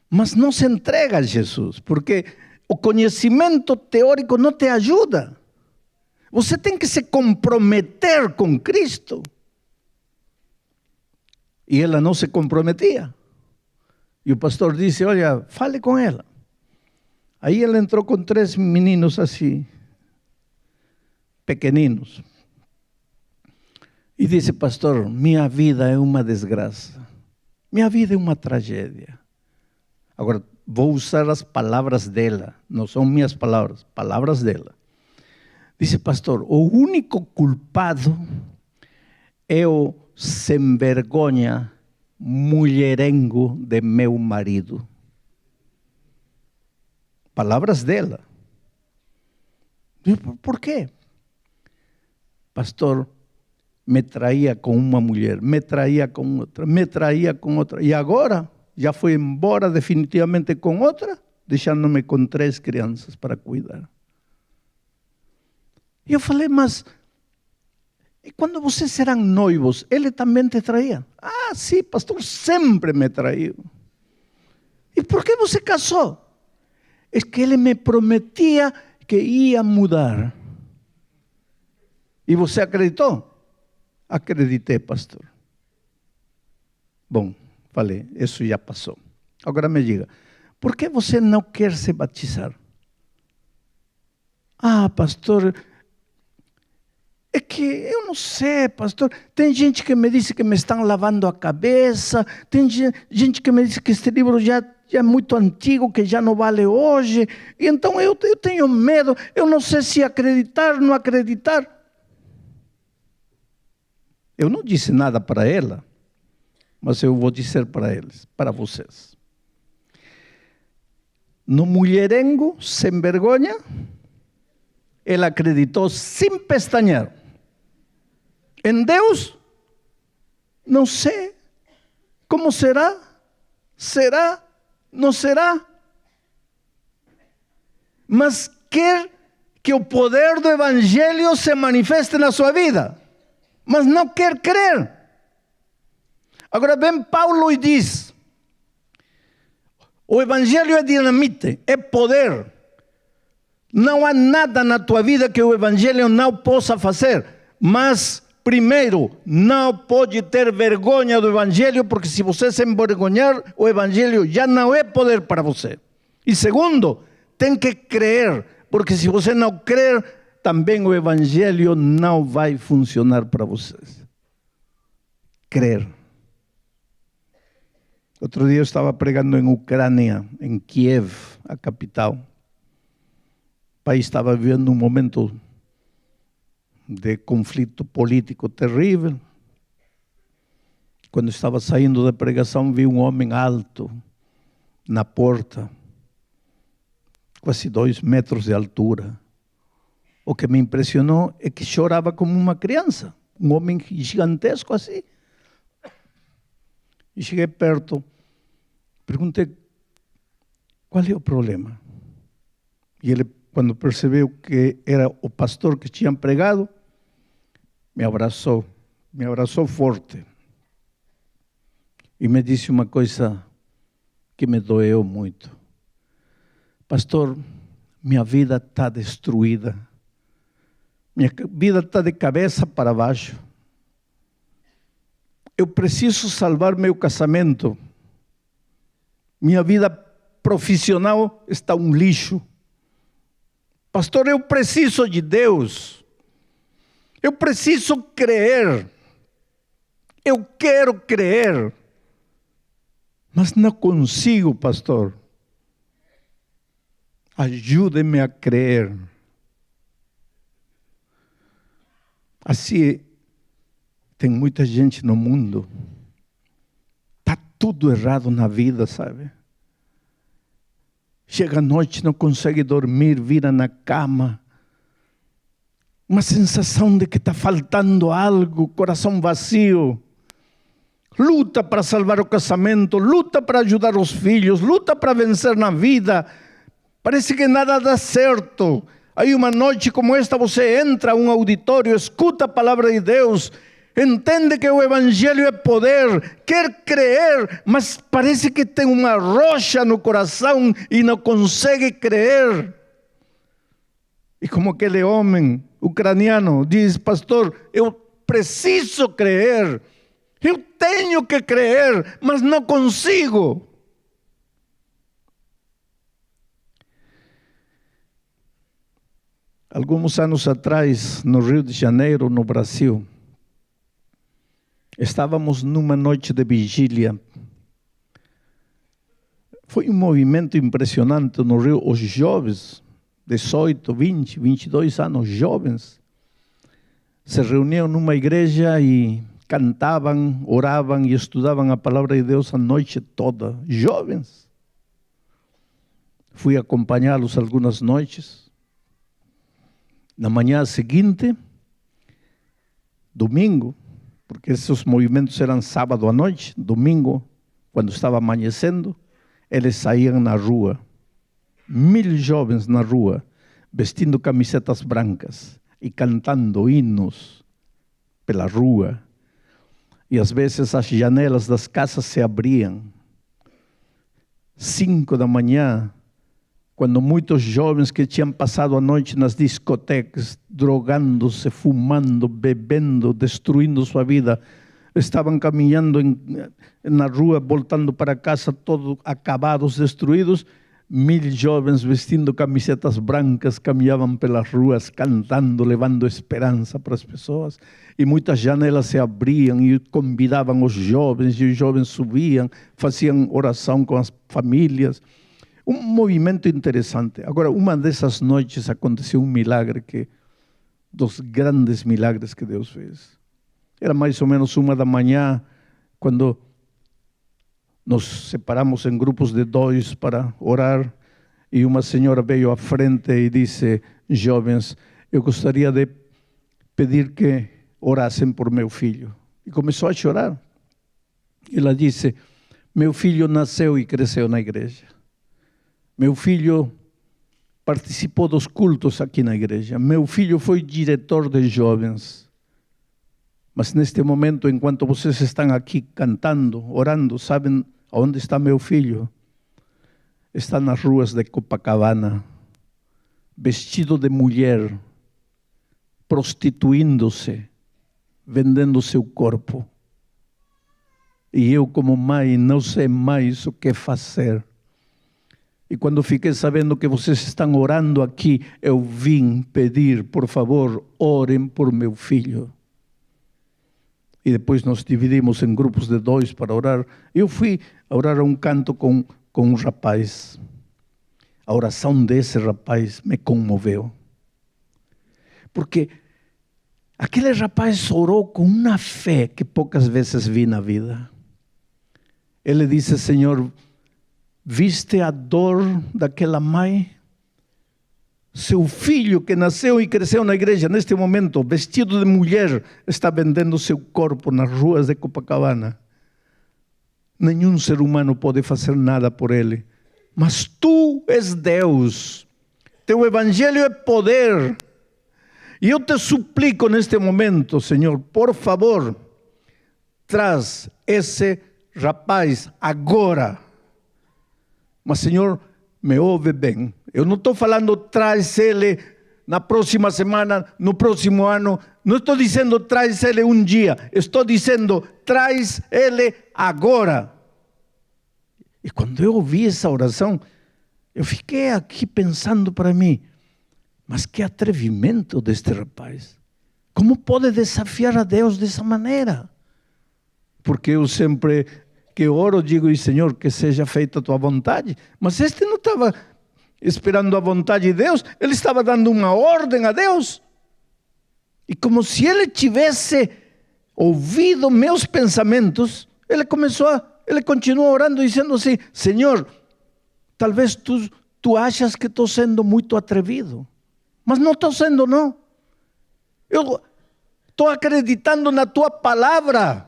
mas não se entrega a Jesus, porque o conhecimento teórico não te ajuda. Você tem que se comprometer com Cristo. E ela não se comprometia. E o pastor disse, olha, fale com ela. Aí ela entrou com 3 meninos assim, pequeninos. E disse, pastor, minha vida é uma desgraça. Minha vida é uma tragédia. Agora, vou usar as palavras dela. Não são minhas palavras, palavras dela. Disse, pastor, o único culpado é o sem vergonha mulherengo de meu marido. Palavras dela. Por quê? Pastor, me traía com uma mulher, me traía com outra, me traía com outra. E agora já foi embora definitivamente com outra, deixando-me com 3 crianças para cuidar. E eu falei, mas e quando vocês eram noivos, ele também te traía? Sim, pastor, sempre me traiu. E por que você casou? É que ele me prometia que ia mudar. E você acreditou? Acreditei, pastor. Bom, falei, isso já passou. Agora me diga, por que você não quer se batizar? Pastor, é que eu não sei, pastor. Tem gente que me disse que me estão lavando a cabeça. Tem gente que me disse que este livro já é muito antigo, que já não vale hoje. E então eu tenho medo. Eu não sei se acreditar ou não acreditar. Eu não disse nada para ela, mas eu vou dizer para eles, para vocês. No mulherengo, sem vergonha, ela acreditou sem pestañear. Em Deus, não sei. Como será? Será? Não será? Mas quer que o poder do Evangelho se manifeste na sua vida. Mas não quer crer. Agora vem Paulo e diz, o Evangelho é dinamite, é poder. Não há nada na tua vida que o Evangelho não possa fazer. Mas, primeiro, não pode ter vergonha do Evangelho, porque se você se envergonhar, o Evangelho já não é poder para você. E segundo, tem que crer, porque se você não crer, também o Evangelho não vai funcionar para vocês. Crer. Outro dia eu estava pregando em Ucrânia, em Kiev, a capital. O país estava vivendo um momento de conflito político terrível. Quando estava saindo da pregação, vi um homem alto na porta, quase 2 metros de altura. O que me impressionou é que chorava como uma criança, um homem gigantesco assim. E cheguei perto, perguntei, qual é o problema? E ele, quando percebeu que era o pastor que tinha pregado, me abraçou forte. E me disse uma coisa que me doeu muito. Pastor, minha vida está destruída. Minha vida está de cabeça para baixo. Eu preciso salvar meu casamento. Minha vida profissional está um lixo. Pastor, eu preciso de Deus. Eu preciso crer. Eu quero crer. Mas não consigo, pastor. Ajude-me a crer. Assim, tem muita gente no mundo. Está tudo errado na vida, sabe? Chega a noite, não consegue dormir, vira na cama. Uma sensação de que está faltando algo, coração vazio. Luta para salvar o casamento, luta para ajudar os filhos, luta para vencer na vida. Parece que nada dá certo. Aí uma noite como esta você entra a um auditório, escuta a palavra de Deus, entende que o Evangelho é poder, quer crer, mas parece que tem uma rocha no coração e não consegue crer. E como aquele homem ucraniano diz: pastor, eu preciso crer, eu tenho que crer, mas não consigo. Alguns anos atrás, no Rio de Janeiro, no Brasil, estávamos numa noite de vigília. Foi um movimento impressionante no Rio. Os jovens, 18, 20, 22 anos, jovens, se reuniam numa igreja e cantavam, oravam e estudavam a palavra de Deus a noite toda. Jovens. Fui acompanhá-los algumas noites. Na manhã seguinte, domingo, porque esses movimentos eram sábado à noite, domingo, quando estava amanhecendo, eles saíam na rua. 1000 jovens na rua, vestindo camisetas brancas e cantando hinos pela rua. E às vezes as janelas das casas se abriam. 5 da manhã, quando muitos jovens que tinham passado a noite nas discotecas, drogando-se, fumando, bebendo, destruindo sua vida, estavam caminhando na rua, voltando para casa, todos acabados, destruídos. 1000 jovens vestindo camisetas brancas caminhavam pelas ruas, cantando, levando esperança para as pessoas. E muitas janelas se abriam e convidavam os jovens, e os jovens subiam, faziam oração com as famílias. Um movimento interessante. Agora, uma dessas noites aconteceu um milagre, dos grandes milagres que Deus fez. Era mais ou menos 1 da manhã, quando nos separamos em grupos de 2 para orar, e uma senhora veio à frente e disse: jovens, eu gostaria de pedir que orassem por meu filho. E começou a chorar. Ela disse: meu filho nasceu e cresceu na igreja. Meu filho participou dos cultos aqui na igreja. Meu filho foi diretor de jovens. Mas neste momento, enquanto vocês estão aqui cantando, orando, sabem onde está meu filho? Está nas ruas de Copacabana, vestido de mulher, prostituindo-se, vendendo seu corpo. E eu, como mãe, não sei mais o que fazer. E quando fiquei sabendo que vocês estão orando aqui, eu vim pedir, por favor, orem por meu filho. E depois nos dividimos em grupos de 2 para orar. Eu fui a orar a um canto com um rapaz. A oração desse rapaz me comoveu. Porque aquele rapaz orou com uma fé que poucas vezes vi na vida. Ele disse: Senhor, viste a dor daquela mãe? Seu filho que nasceu e cresceu na igreja, neste momento, vestido de mulher, está vendendo seu corpo nas ruas de Copacabana. Nenhum ser humano pode fazer nada por ele. Mas tu és Deus. Teu evangelho é poder. E eu te suplico neste momento, Senhor, por favor, traz esse rapaz agora. Mas, Senhor, me ouve bem. Eu não estou falando traz ele na próxima semana, no próximo ano. Não estou dizendo traz ele um dia. Estou dizendo traz ele agora. E quando eu ouvi essa oração, eu fiquei aqui pensando para mim: mas que atrevimento deste rapaz. Como pode desafiar a Deus dessa maneira? Porque eu sempre que oro, digo: e Senhor, que seja feita a tua vontade. Mas este não estava esperando a vontade de Deus, ele estava dando uma ordem a Deus. E como se ele tivesse ouvido meus pensamentos, ele continuou orando, dizendo assim: Senhor, talvez tu tu achas que estou sendo muito atrevido. Mas não estou sendo, não. Eu estou acreditando na tua palavra.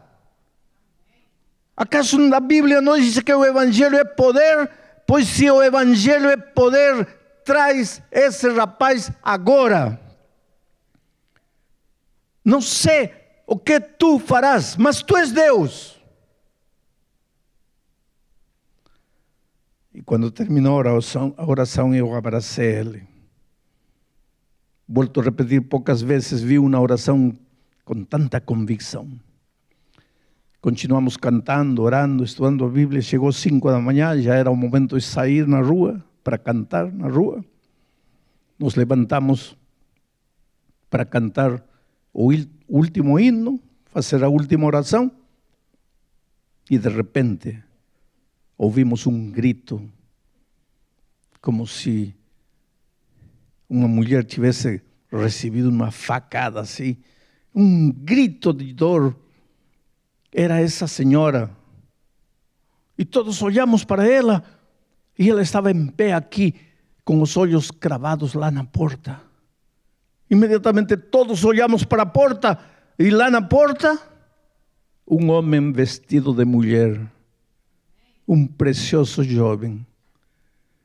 ¿Acaso na Bíblia não diz que o Evangelho é poder? Pois se o Evangelho é poder, traz esse rapaz agora. Não sei o que tu farás, mas tu és Deus. E quando terminou a oração, eu abracei ele. Volto a repetir, poucas vezes vi uma oração com tanta convicção. Continuamos cantando, orando, estudando a Bíblia. Chegou 5 da manhã, já era o momento de sair na rua, para cantar na rua. Nos levantamos para cantar o último hino, fazer a última oração. E de repente, ouvimos um grito, como se uma mulher tivesse recebido uma facada assim. Um grito de dor. Era essa senhora. E todos olhamos para ela. E ela estava em pé aqui, com os olhos cravados lá na porta. Imediatamente todos olhamos para a porta. E lá na porta, um homem vestido de mulher. Um precioso jovem.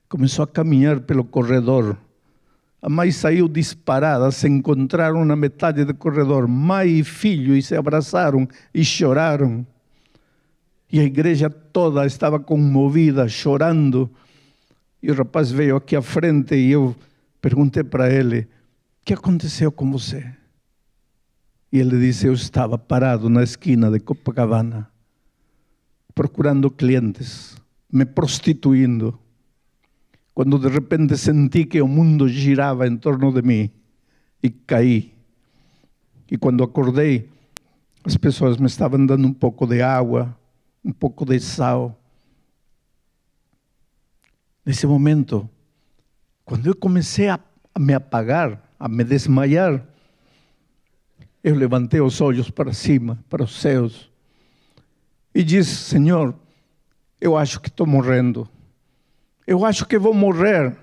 Começou a caminhar pelo corredor. A mãe saiu disparada, se encontraram na metade do corredor, mãe e filho, e se abraçaram e choraram. E a igreja toda estava comovida, chorando. E o rapaz veio aqui à frente e eu perguntei para ele, o que aconteceu com você? E ele disse, eu estava parado na esquina de Copacabana, procurando clientes, me prostituindo. Quando de repente senti que o mundo girava em torno de mim e caí. E quando acordei, as pessoas me estavam dando um pouco de água, um pouco de sal. Nesse momento, quando eu comecei a me apagar, a me desmaiar, eu levantei os olhos para cima, para os céus, e disse, Senhor, eu acho que estou morrendo. Eu acho que vou morrer,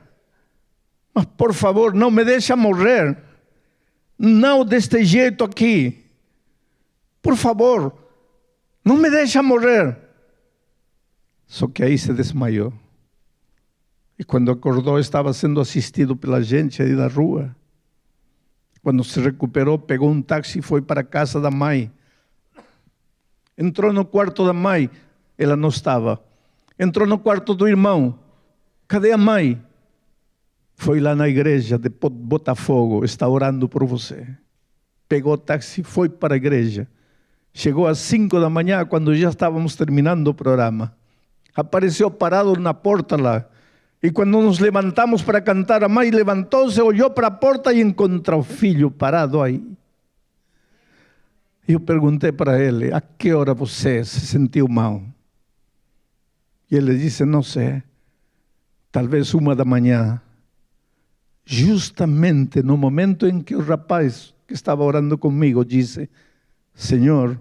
mas por favor, não me deixa morrer, não deste jeito aqui, por favor, não me deixa morrer. Só que aí se desmaiou, e quando acordou estava sendo assistido pela gente aí da rua. Quando se recuperou, pegou um táxi e foi para a casa da mãe. Entrou no quarto da mãe, ela não estava. Entrou no quarto do irmão. Cadê a mãe? Foi lá na igreja de Botafogo, está orando por você. Pegou o táxi, foi para a igreja. Chegou às 5 da manhã, quando já estávamos terminando o programa. Apareceu parado na porta lá. E quando nos levantamos para cantar, a mãe levantou-se, olhou para a porta e encontrou o filho parado aí. Eu perguntei para ele, a que hora você se sentiu mal? E ele disse, não sei. Talvez 1 da manhã, justamente no momento em que o rapaz que estava orando comigo disse, Senhor,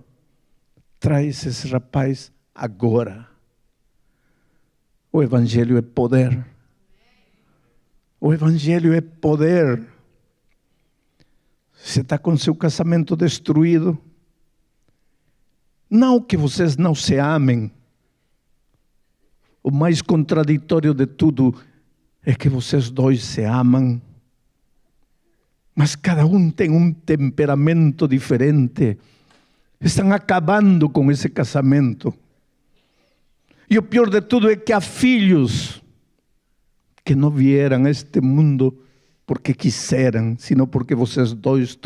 traz esse rapaz agora. O Evangelho é poder. O Evangelho é poder. Você está com seu casamento destruído? Não que vocês não se amem. O mais contraditório de tudo é que vocês dois se amam, mas cada um tem um temperamento diferente. Estão acabando com esse casamento. E o pior de tudo é que há filhos que não vieram a este mundo porque quiseram, sino porque vocês dois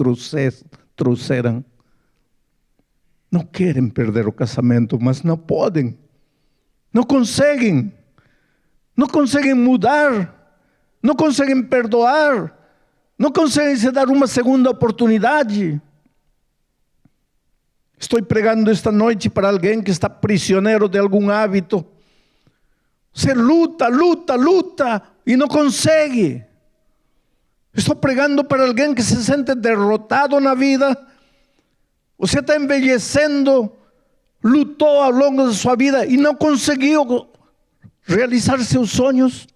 trouxeram. Não querem perder o casamento, mas não podem. Não conseguem mudar, não conseguem perdoar, não conseguem se dar uma segunda oportunidade. Estou pregando esta noite para alguém que está prisioneiro de algum hábito. Você luta e não consegue. Estou pregando para alguém que se sente derrotado na vida. Você está envelhecendo, lutou ao longo da sua vida e não conseguiu realizar seus sonhos.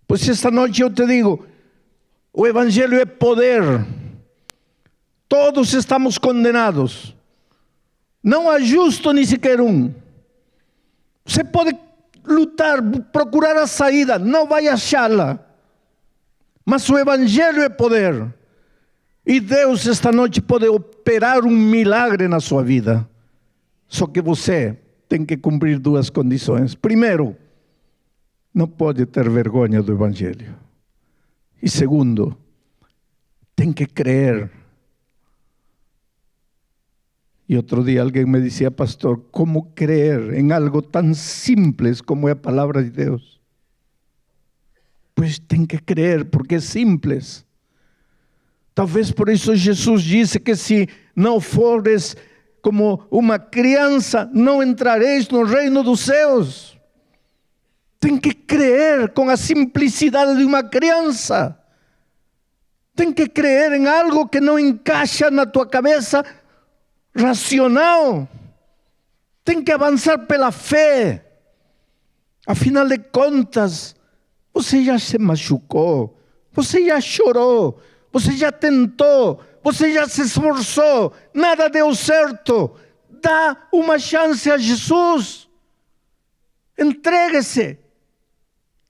Pois esta noite eu te digo, o Evangelho é poder. Todos estamos condenados. Não há justo nem sequer um. Você pode lutar, procurar a saída, não vai achá-la. Mas o Evangelho é poder. E Deus esta noite pode operar um milagre na sua vida. Só que você tem que cumprir duas condições. Primeiro, não pode ter vergonha do Evangelho. E segundo, tem que crer. E outro dia alguém me dizia, pastor, como crer em algo tão simples como é a palavra de Deus? Pois tem que crer, porque é simples. Talvez por isso Jesus disse que se não fores como uma criança, não entrareis no reino dos céus. Tem que crer com a simplicidade de uma criança. Tem que crer em algo que não encaixa na tua cabeça racional. Tem que avançar pela fé. Afinal de contas, você já se machucou, você já chorou, você já tentou, você já se esforçou, nada deu certo. Dá uma chance a Jesus. Entregue-se.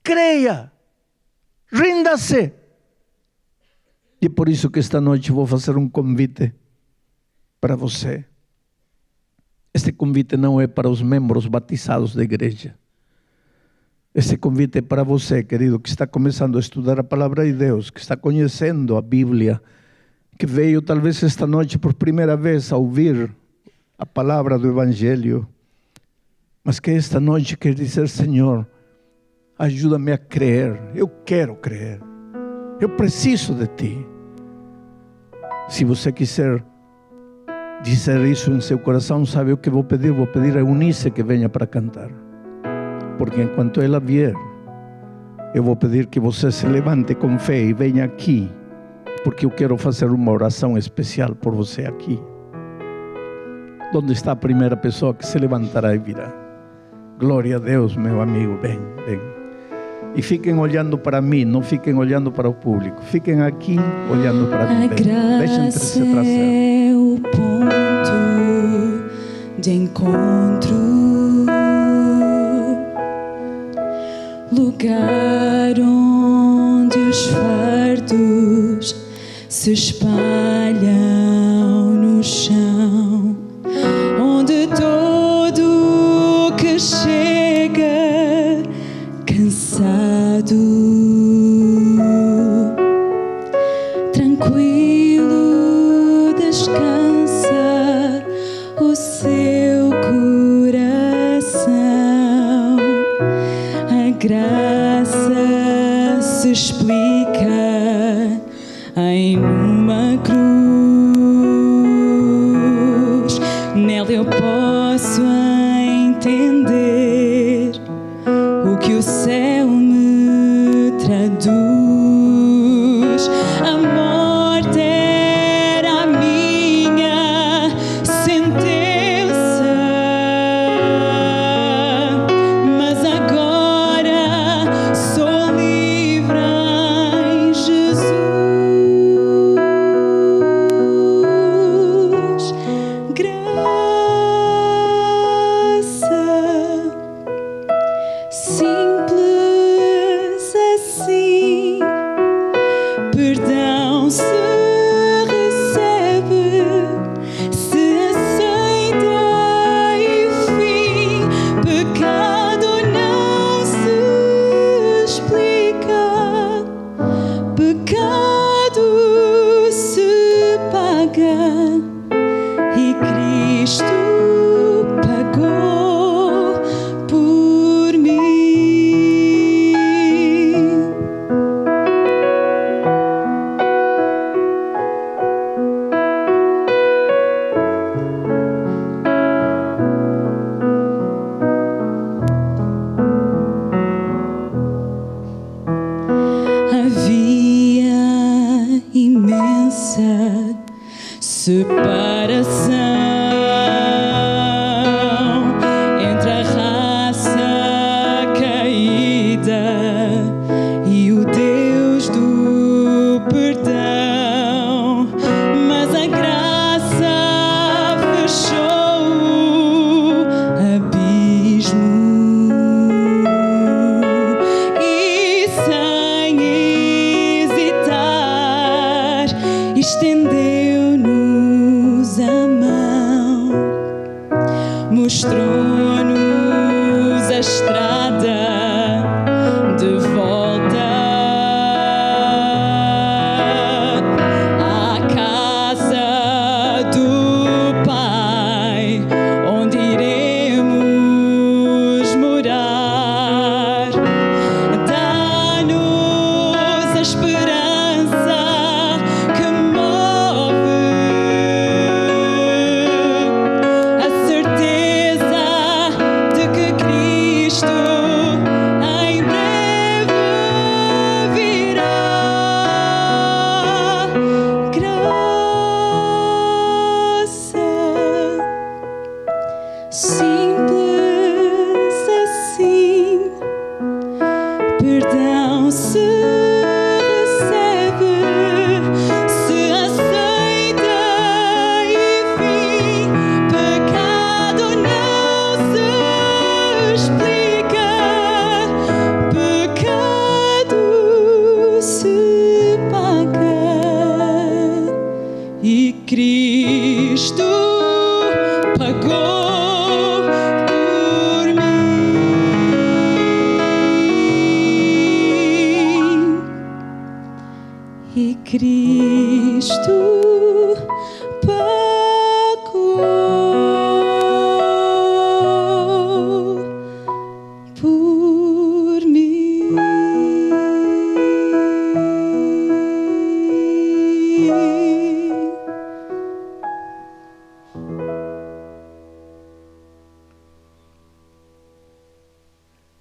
Creia. Rinda-se. E por isso que esta noite vou fazer um convite para você. Este convite não é para os membros batizados da igreja. Este convite é para você, querido, que está começando a estudar a palavra de Deus, que está conhecendo a Bíblia, que veio talvez esta noite por primeira vez a ouvir a palavra do Evangelho, mas que esta noite quer dizer, Senhor, ajuda-me a crer, eu quero crer, eu preciso de Ti. Se você quiser dizer isso em seu coração, sabe o que vou pedir? Vou pedir a Eunice que venha para cantar. Porque enquanto ela vier, eu vou pedir que você se levante com fé e venha aqui, porque eu quero fazer uma oração especial por você aqui. Onde está a primeira pessoa que se levantará e virá? Glória a Deus, meu amigo, vem, vem. E fiquem olhando para mim, não fiquem olhando para o público. Fiquem aqui olhando para mim. Deixem-se trazer. É o ponto de encontro, lugar onde os fardos se espalham no chão, onde todo que chega cansado, tranquilo, descansa o seu coração. A graça se explica em uma cruz. Nela eu posso entender o que o céu me traduz. A morte era a minha sentença, mas agora sou livre em Jesus. Graça simples assim, perdão se recebe, se aceita e fim. Pecado não se explica, pecado se paga e Cristo pagou por mim. Havia imensa separação entre a raça caída e o tronos a estrada de volta à casa do Pai, onde iremos morar. Dá-nos a esperança que move, a certeza de que Cristo em breve virá. Graça simples assim, perdão se recebe, se aceita e fim, pecado não se explica, pecado se paga e Cristo pagou por mim. E Cristo pagou por mim.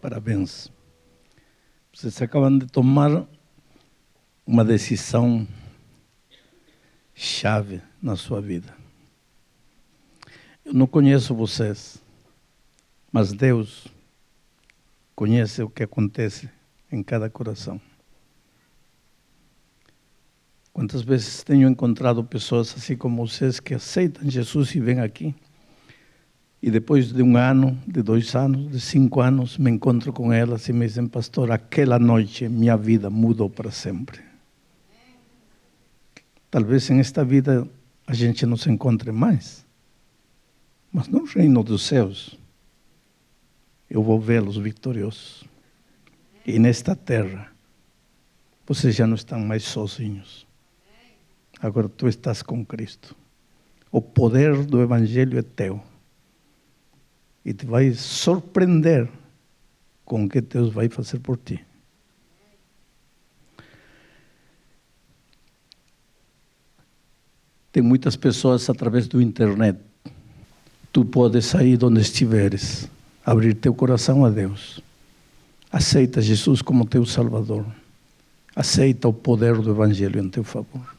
Parabéns. Vocês acabam de tomar uma decisão chave na sua vida. Eu não conheço vocês, mas Deus conhece o que acontece em cada coração. Quantas vezes tenho encontrado pessoas assim como vocês que aceitam Jesus e vêm aqui, e depois de 1 ano, de 2 anos, de 5 anos, me encontro com elas e me dizem: pastor, aquela noite minha vida mudou para sempre. Talvez em esta vida a gente não se encontre mais, mas no reino dos céus eu vou vê-los vitoriosos. E nesta terra vocês já não estão mais sozinhos. Agora tu estás com Cristo. O poder do Evangelho é teu. E te vai surpreender com o que Deus vai fazer por ti. Tem muitas pessoas através do internet. Tu podes sair de onde estiveres, abrir teu coração a Deus. Aceita Jesus como teu Salvador. Aceita o poder do Evangelho em teu favor.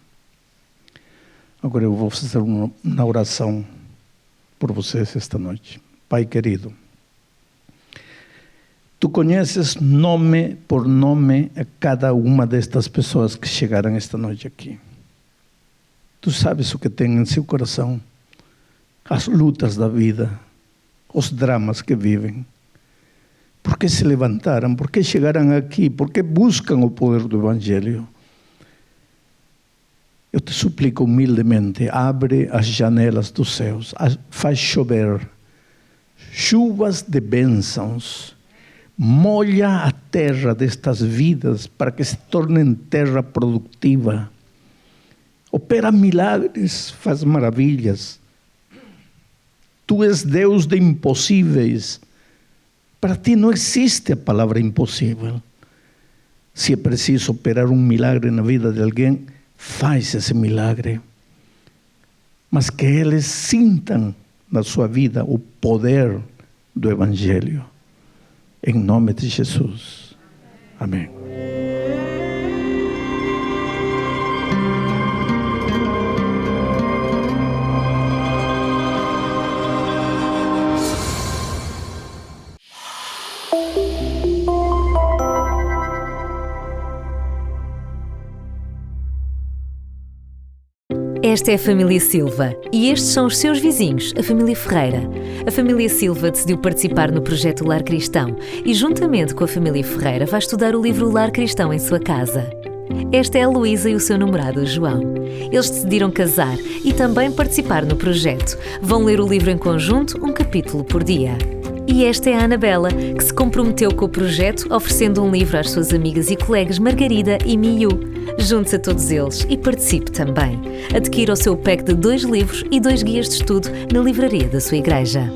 Agora eu vou fazer uma oração por vocês esta noite. Pai querido, tu conheces nome por nome a cada uma destas pessoas que chegaram esta noite aqui. Tu sabes o que tem em seu coração, as lutas da vida, os dramas que vivem. Por que se levantaram? Por que chegaram aqui? Por que buscam o poder do Evangelho? Eu te suplico humildemente, abre as janelas dos céus, faz chover chuvas de bênçãos, molha a terra destas vidas para que se tornem terra produtiva. Opera milagres, faz maravilhas. Tu és Deus de impossíveis. Para ti não existe a palavra impossível. Se é preciso operar um milagre na vida de alguém, faz esse milagre. Mas que eles sintam na sua vida o poder do Evangelho. Em nome de Jesus. Amém. Esta é a família Silva e estes são os seus vizinhos, a família Ferreira. A família Silva decidiu participar no projeto Lar Cristão e, juntamente com a família Ferreira, vai estudar o livro Lar Cristão em sua casa. Esta é a Luísa e o seu namorado João. Eles decidiram casar e também participar no projeto. Vão ler o livro em conjunto, um capítulo por dia. E esta é a Anabela, que se comprometeu com o projeto, oferecendo um livro às suas amigas e colegas Margarida e Miu. Junte-se a todos eles e participe também. Adquira o seu pack de 2 livros e 2 guias de estudo na livraria da sua igreja.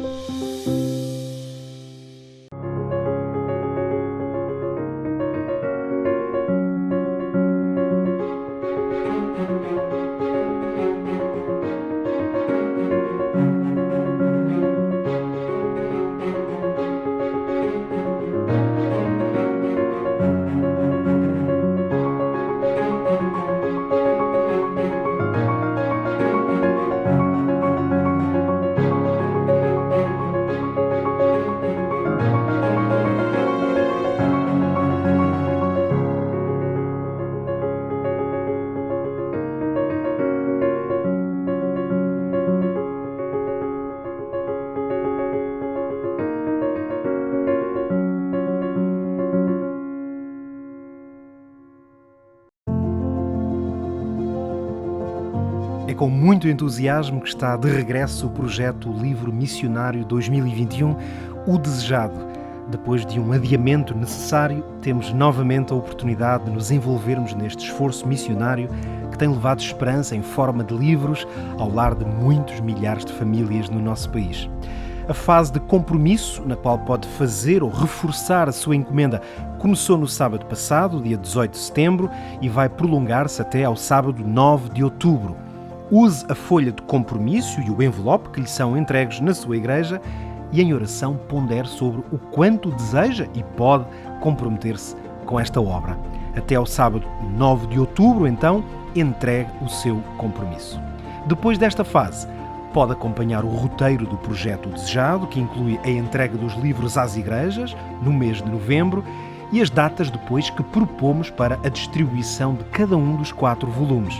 É com muito entusiasmo que está de regresso o projeto Livro Missionário 2021, O Desejado. Depois de um adiamento necessário, temos novamente a oportunidade de nos envolvermos neste esforço missionário que tem levado esperança em forma de livros ao lar de muitos milhares de famílias no nosso país. A fase de compromisso, na qual pode fazer ou reforçar a sua encomenda, começou no sábado passado, dia 18 de setembro, e vai prolongar-se até ao sábado 9 de outubro. Use a folha de compromisso e o envelope que lhe são entregues na sua igreja e em oração pondere sobre o quanto deseja e pode comprometer-se com esta obra. Até ao sábado 9 de outubro, então, entregue o seu compromisso. Depois desta fase, pode acompanhar o roteiro do projeto Desejado, que inclui a entrega dos livros às igrejas no mês de novembro e as datas depois que propomos para a distribuição de cada um dos 4 volumes.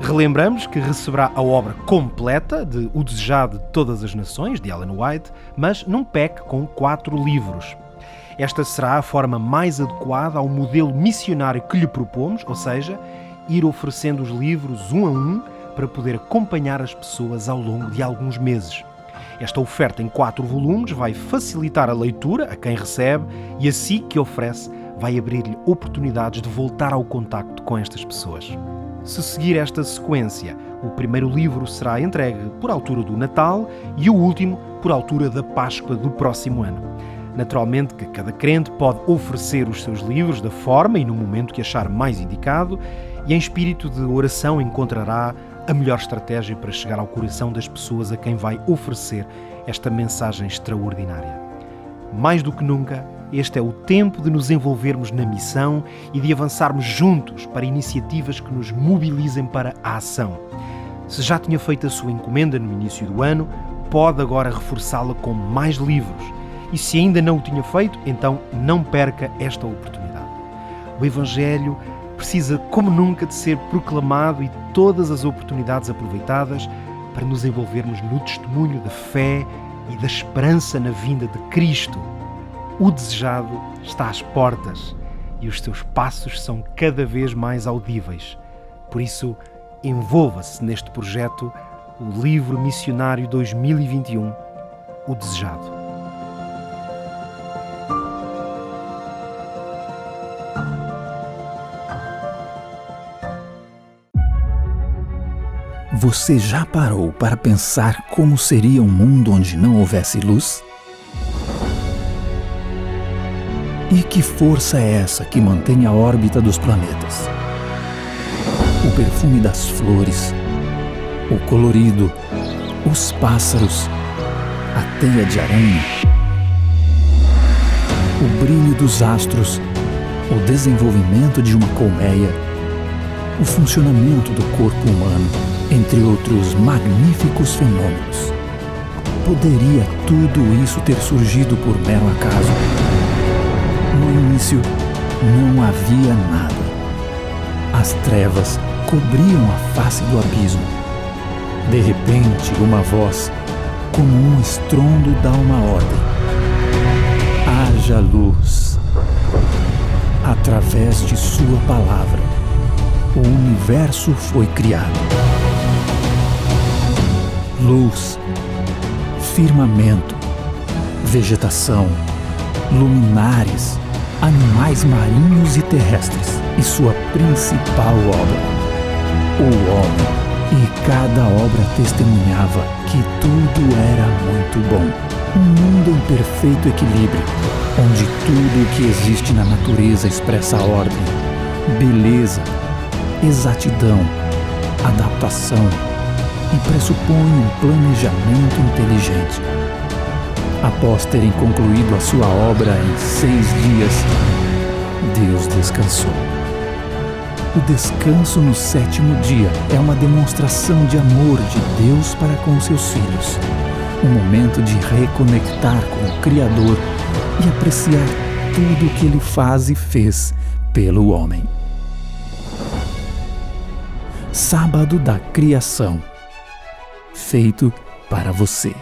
Relembramos que receberá a obra completa de O Desejado de Todas as Nações, de Ellen White, mas num pack com 4 livros. Esta será a forma mais adequada ao modelo missionário que lhe propomos, ou seja, ir oferecendo os livros um a um para poder acompanhar as pessoas ao longo de alguns meses. Esta oferta em 4 volumes vai facilitar a leitura a quem recebe e assim que oferece vai abrir-lhe oportunidades de voltar ao contacto com estas pessoas. Se seguir esta sequência, o primeiro livro será entregue por altura do Natal e o último por altura da Páscoa do próximo ano. Naturalmente que cada crente pode oferecer os seus livros da forma e no momento que achar mais indicado e em espírito de oração encontrará a melhor estratégia para chegar ao coração das pessoas a quem vai oferecer esta mensagem extraordinária. Mais do que nunca, este é o tempo de nos envolvermos na missão e de avançarmos juntos para iniciativas que nos mobilizem para a ação. Se já tinha feito a sua encomenda no início do ano, pode agora reforçá-la com mais livros. E se ainda não o tinha feito, então não perca esta oportunidade. O Evangelho precisa, como nunca, de ser proclamado e todas as oportunidades aproveitadas para nos envolvermos no testemunho da fé e da esperança na vinda de Cristo. O Desejado está às portas e os seus passos são cada vez mais audíveis. Por isso, envolva-se neste projeto, o Livro Missionário 2021, O Desejado. Você já parou para pensar como seria um mundo onde não houvesse luz? E que força é essa que mantém a órbita dos planetas? O perfume das flores, o colorido, os pássaros, a teia de aranha, o brilho dos astros, o desenvolvimento de uma colmeia, o funcionamento do corpo humano, entre outros magníficos fenômenos. Poderia tudo isso ter surgido por mero acaso? No início, não havia nada. As trevas cobriam a face do abismo. De repente, uma voz, como um estrondo, dá uma ordem: haja luz. Através de sua palavra, o universo foi criado. Luz, firmamento, vegetação, luminares, animais marinhos e terrestres e sua principal obra, o homem. E cada obra testemunhava que tudo era muito bom. Um mundo em perfeito equilíbrio, onde tudo o que existe na natureza expressa ordem, beleza, exatidão, adaptação e pressupõe um planejamento inteligente. Após terem concluído a sua obra em 6 dias, Deus descansou. O descanso no 7º dia é uma demonstração de amor de Deus para com seus filhos. Um momento de reconectar com o Criador e apreciar tudo o que Ele faz e fez pelo homem. Sábado da Criação. Feito para você.